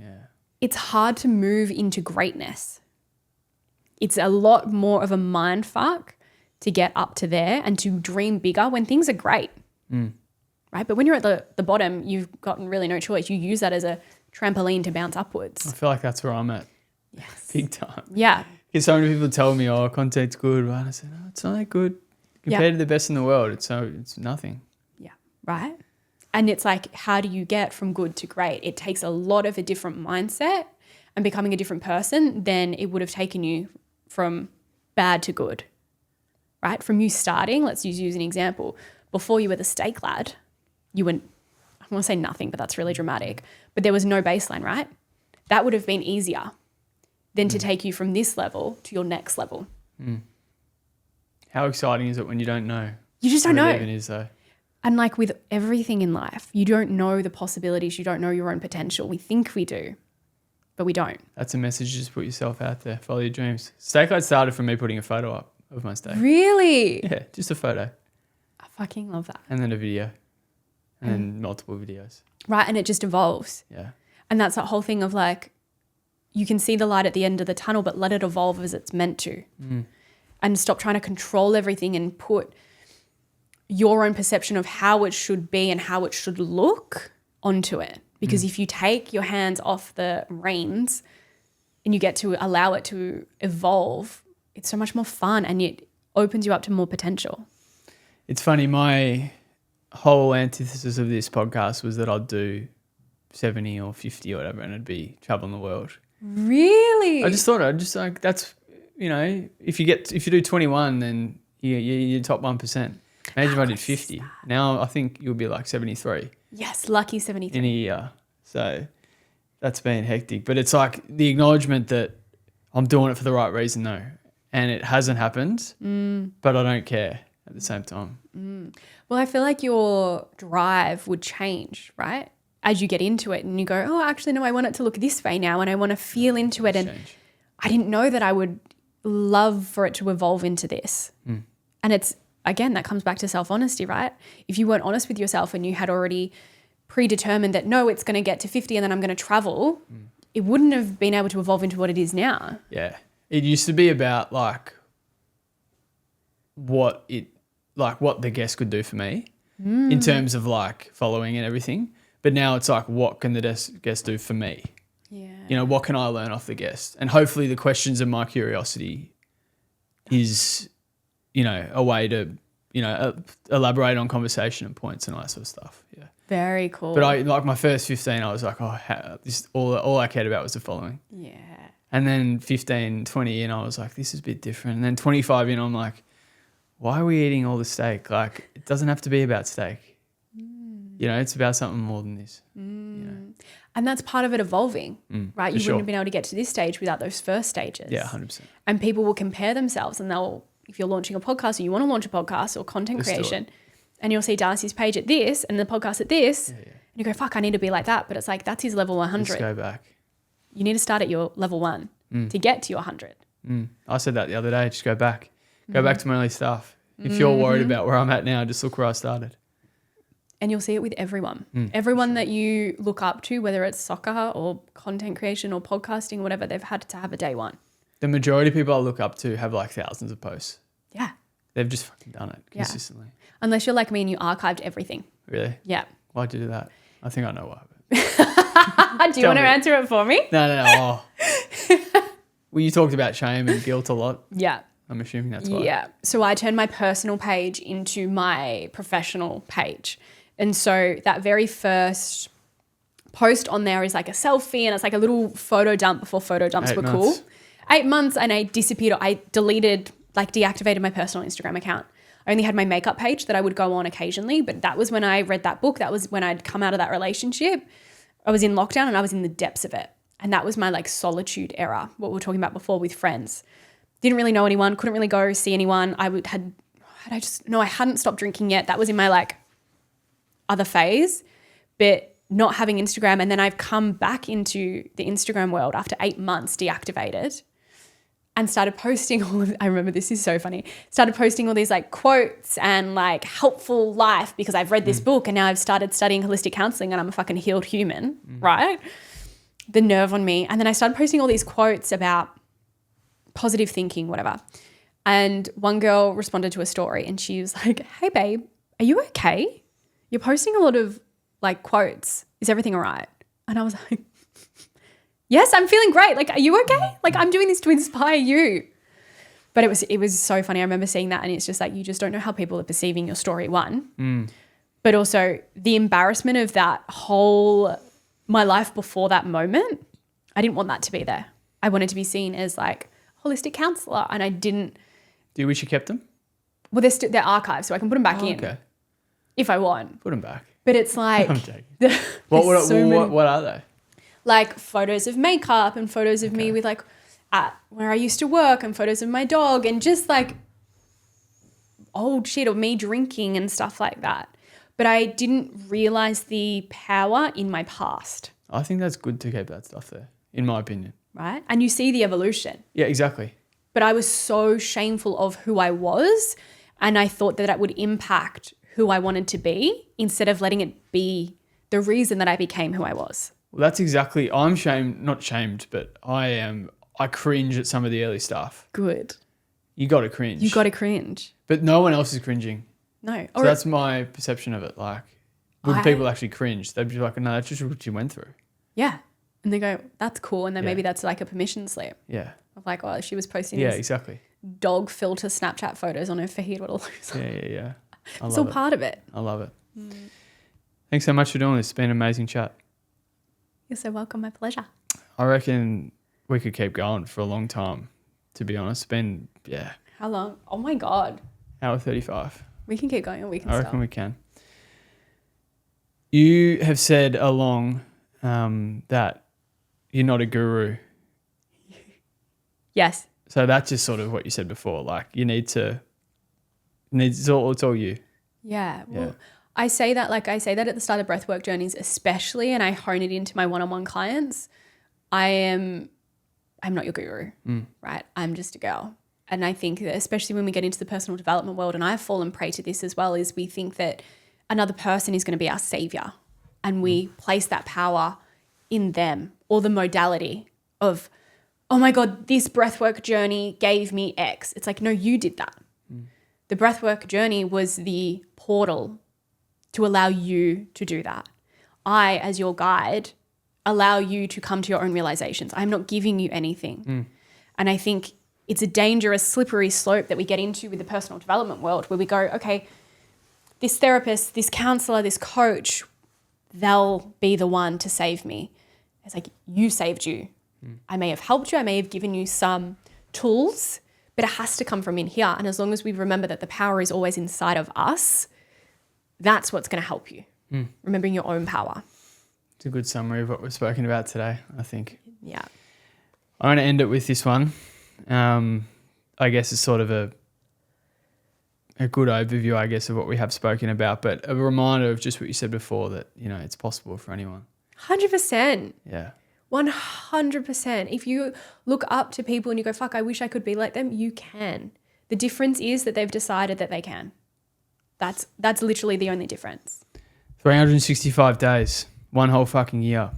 it's hard to move into greatness. It's a lot more of a mind fuck to get up to there and to dream bigger when things are great. Right? But when you're at the bottom, you've got really no choice. You use that as a trampoline to bounce upwards. I feel like that's where I'm at. Yes. Big time. Yeah. Because so many people tell me, oh, content's good. Right? I said, no, it's not that good. Compared to the best in the world, it's nothing. Yeah. Right? And it's like, how do you get from good to great? It takes a lot of a different mindset and becoming a different person than it would have taken you from bad to good. Right? From you starting, let's use you as an example. Before you were the steak lad, you were, I want to say nothing, but that's really dramatic. But there was no baseline, right? That would have been easier than to take you from this level to your next level. How exciting is it when you don't know? You just don't what know. it even is, though. And like with everything in life, you don't know the possibilities. You don't know your own potential. We think we do, but we don't. That's a message. Just put yourself out there. Follow your dreams. Steak Light started from me putting a photo up of my steak. Really? Yeah, just a photo. I fucking love that. And then a video. And then multiple videos. Right. And it just evolves. Yeah. And that's that whole thing of like, you can see the light at the end of the tunnel, but let it evolve as it's meant to. And stop trying to control everything and put your own perception of how it should be and how it should look onto it. Because if you take your hands off the reins and you get to allow it to evolve, it's so much more fun and it opens you up to more potential. It's funny, my whole antithesis of this podcast was that I'd do 70 or 50 or whatever and it'd be traveling the world. Really? I just thought I'd just like, that's, you know, if you do 21, then you're top 1%. Imagine if I did 50. Now I think you'll be like 73. Yes, lucky 73. In a year. So that's been hectic. But it's like the acknowledgement that I'm doing it for the right reason though. And it hasn't happened, but I don't care at the same time. Well, I feel like your drive would change, right? As you get into it and you go, oh, actually, no, I want it to look this way now and I want to feel into it. And Change. I didn't know that I would love for it to evolve into this. And it's, again, that comes back to self-honesty, right? If you weren't honest with yourself and you had already predetermined that, no, it's going to get to 50 and then I'm going to travel, it wouldn't have been able to evolve into what it is now. Yeah. It used to be about like what the guest could do for me in terms of like following and everything. But now it's like, what can the guest do for me? Yeah. You know, what can I learn off the guest? And hopefully the questions of my curiosity is, you know, a way to, you know, elaborate on conversation and points and all that sort of stuff. Yeah. Very cool. But I like my first 15, I was like, all I cared about was the following. Yeah. And then 15, 20 in, I was like, this is a bit different. And then 25 in, I'm like, why are we eating all the steak? Like, it doesn't have to be about steak. You know, it's about something more than this. You know? And that's part of it evolving, right? You sure. wouldn't have been able to get to this stage without those first stages. Yeah, 100%. And people will compare themselves and they'll, if you're launching a podcast or you want to launch a podcast or content Let's do creation, and you'll see Darcy's page at this and the podcast at this, and you go, fuck, I need to be like that. But it's like, that's his level 100. Let's go back. You need to start at your level 1 to get to your 100. I said that the other day, just go back. Go back to my early stuff. If you're worried about where I'm at now, just look where I started. And you'll see it with everyone. Everyone that you look up to, whether it's soccer or content creation or podcasting, whatever, they've had to have a day one. The majority of people I look up to have like thousands of posts. Yeah. They've just fucking done it consistently. Unless you're like me and you archived everything. Really? Yeah. Why'd you do that? I think I know why. Do you want to answer it for me? No. Well, you talked about shame and guilt a lot. Yeah. I'm assuming that's why. Yeah. So I turned my personal page into my professional page. And so that very first post on there is like a selfie and it's like a little photo dump before photo dumps were cool. 8 months and I disappeared. I deactivated my personal Instagram account. I only had my makeup page that I would go on occasionally, but that was when I read that book. That was when I'd come out of that relationship. I was in lockdown and I was in the depths of it. And that was my like solitude era, what we were talking about before with friends. Didn't really know anyone, couldn't really go see anyone. I hadn't stopped drinking yet. That was in my like other phase, but not having Instagram. And then I've come back into the Instagram world after 8 months deactivated and started posting I remember this is so funny, started posting all these like quotes and like helpful life because I've read this book and now I've started studying holistic counseling and I'm a fucking healed human, right? The nerve on me. And then I started posting all these quotes about positive thinking, whatever. And one girl responded to a story and she was like, hey babe, are you okay? You're posting a lot of like quotes. Is everything all right? And I was like, yes, I'm feeling great. Like, are you okay? Like, I'm doing this to inspire you. But it was so funny. I remember seeing that and it's just like, you just don't know how people are perceiving your story, one. But also the embarrassment of that whole, my life before that moment, I didn't want that to be there. I wanted to be seen as like holistic counselor and I didn't. Do you wish you kept them? Well, they're archived so I can put them back in if I want. Put them back. But it's like. I'm joking. What are they? Like photos of makeup and photos of me with like at where I used to work and photos of my dog and just like old shit of me drinking and stuff like that. But I didn't realize the power in my past. I think that's good to keep that stuff there, in my opinion. Right? And you see the evolution. Yeah, exactly. But I was so shameful of who I was and I thought that would impact who I wanted to be instead of letting it be the reason that I became who I was. Well, that's exactly, I'm not shamed, but I cringe at some of the early stuff. Good. You got to cringe. You got to cringe. But no one else is cringing. No. So that's my perception of it. Like, would people actually cringe? They'd be like, no, that's just what you went through. Yeah. And they go, that's cool. And then maybe that's like a permission slip. Yeah. Of like, oh, she was posting exactly. dog filter Snapchat photos on her feed. What a loser. Yeah. It's all part of it. I love it. Thanks so much for doing this. It's been an amazing chat. You're so welcome. My pleasure. I reckon we could keep going for a long time, to be honest. It's been, How long? Oh my God. Hour 35. We can keep going or we can I stop. reckon we can. You have said along that you're not a guru. Yes. So that's just sort of what you said before. Like it's all you. Yeah. Well, I say that at the start of breathwork journeys, especially, and I hone it into my one-on-one clients. I'm not your guru, right? I'm just a girl. And I think that especially when we get into the personal development world, and I've fallen prey to this as well, is we think that another person is going to be our savior. And we place that power in them or the modality of, oh my God, this breathwork journey gave me X. It's like, no, you did that. The breathwork journey was the portal to allow you to do that. I, as your guide, allow you to come to your own realizations. I'm not giving you anything. And I think it's a dangerous, slippery slope that we get into with the personal development world where we go, okay, this therapist, this counselor, this coach, they'll be the one to save me. It's like, you saved you. I may have helped you. I may have given you some tools, but it has to come from in here. And as long as we remember that the power is always inside of us, that's what's going to help you. Remembering your own power. It's a good summary of what we've spoken about today, I think. Yeah. I'm going to end it with this one. I guess it's sort of a good overview, I guess, of what we have spoken about, but a reminder of just what you said before that, it's possible for anyone. 100%. Yeah. 100%. If you look up to people and you go, fuck, I wish I could be like them, you can. The difference is that they've decided that they can. That's literally the only difference. 365 days, one whole fucking year.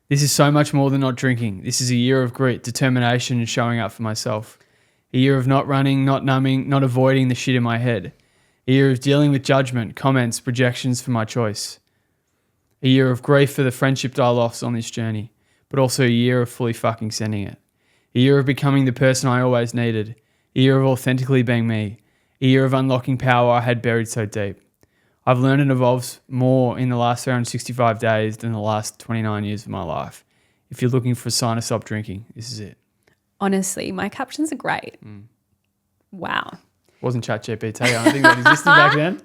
This is so much more than not drinking. This is a year of grit, determination, and showing up for myself. A year of not running, not numbing, not avoiding the shit in my head. A year of dealing with judgment, comments, projections for my choice. A year of grief for the friendship I lost on this journey, but also a year of fully fucking sending it. A year of becoming the person I always needed. A year of authentically being me. A year of unlocking power I had buried so deep. I've learned and evolved more in the last 365 days than the last 29 years of my life. If you're looking for a sign to stop drinking, this is it. Honestly, my captions are great. Wow. Wasn't ChatGPT. I don't think that existed back then.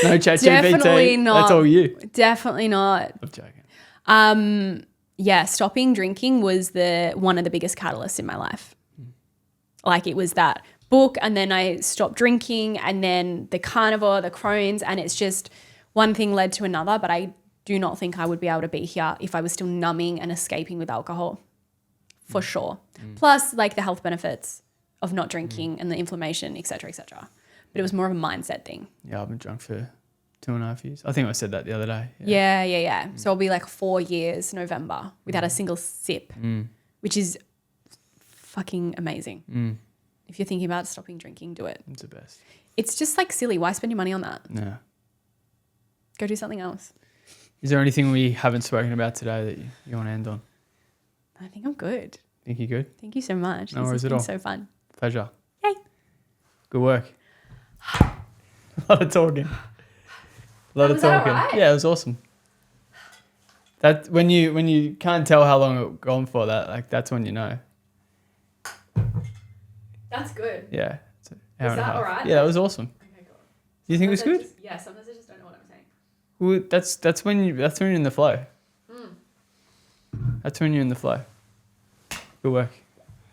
No ChatGPT. Definitely not. That's all you. Definitely not. I'm joking. Yeah, stopping drinking was one of the biggest catalysts in my life. Like it was that book, and then I stopped drinking, and then the carnivore, the Crohn's, and it's just one thing led to another. But I do not think I would be able to be here if I was still numbing and escaping with alcohol, for sure. Plus, like the health benefits of not drinking and the inflammation, et cetera, et cetera. But it was more of a mindset thing. Yeah, I've been drunk for 2.5 years. I think I said that the other day. Yeah. So it'll be like 4 years November without a single sip, which is fucking amazing. If you're thinking about stopping drinking, do it. It's the best. It's just like silly. Why spend your money on that? Yeah. Go do something else. Is there anything we haven't spoken about today that you want to end on? I think I'm good. Think you're good? Thank you so much. No This worries has at been all. so fun. Pleasure. Yay. Good work. A lot of talking. Was that all right? Yeah, it was awesome. That when you can't tell how long it's gone for, that's when you know. That's good. Yeah. It's an hour and a that half. all right? Yeah, that was awesome. Okay, cool. Do you think it was good? Yeah, sometimes I just don't know what I'm saying. Well, that's when you're in the flow. That's when you're in the flow. Good work.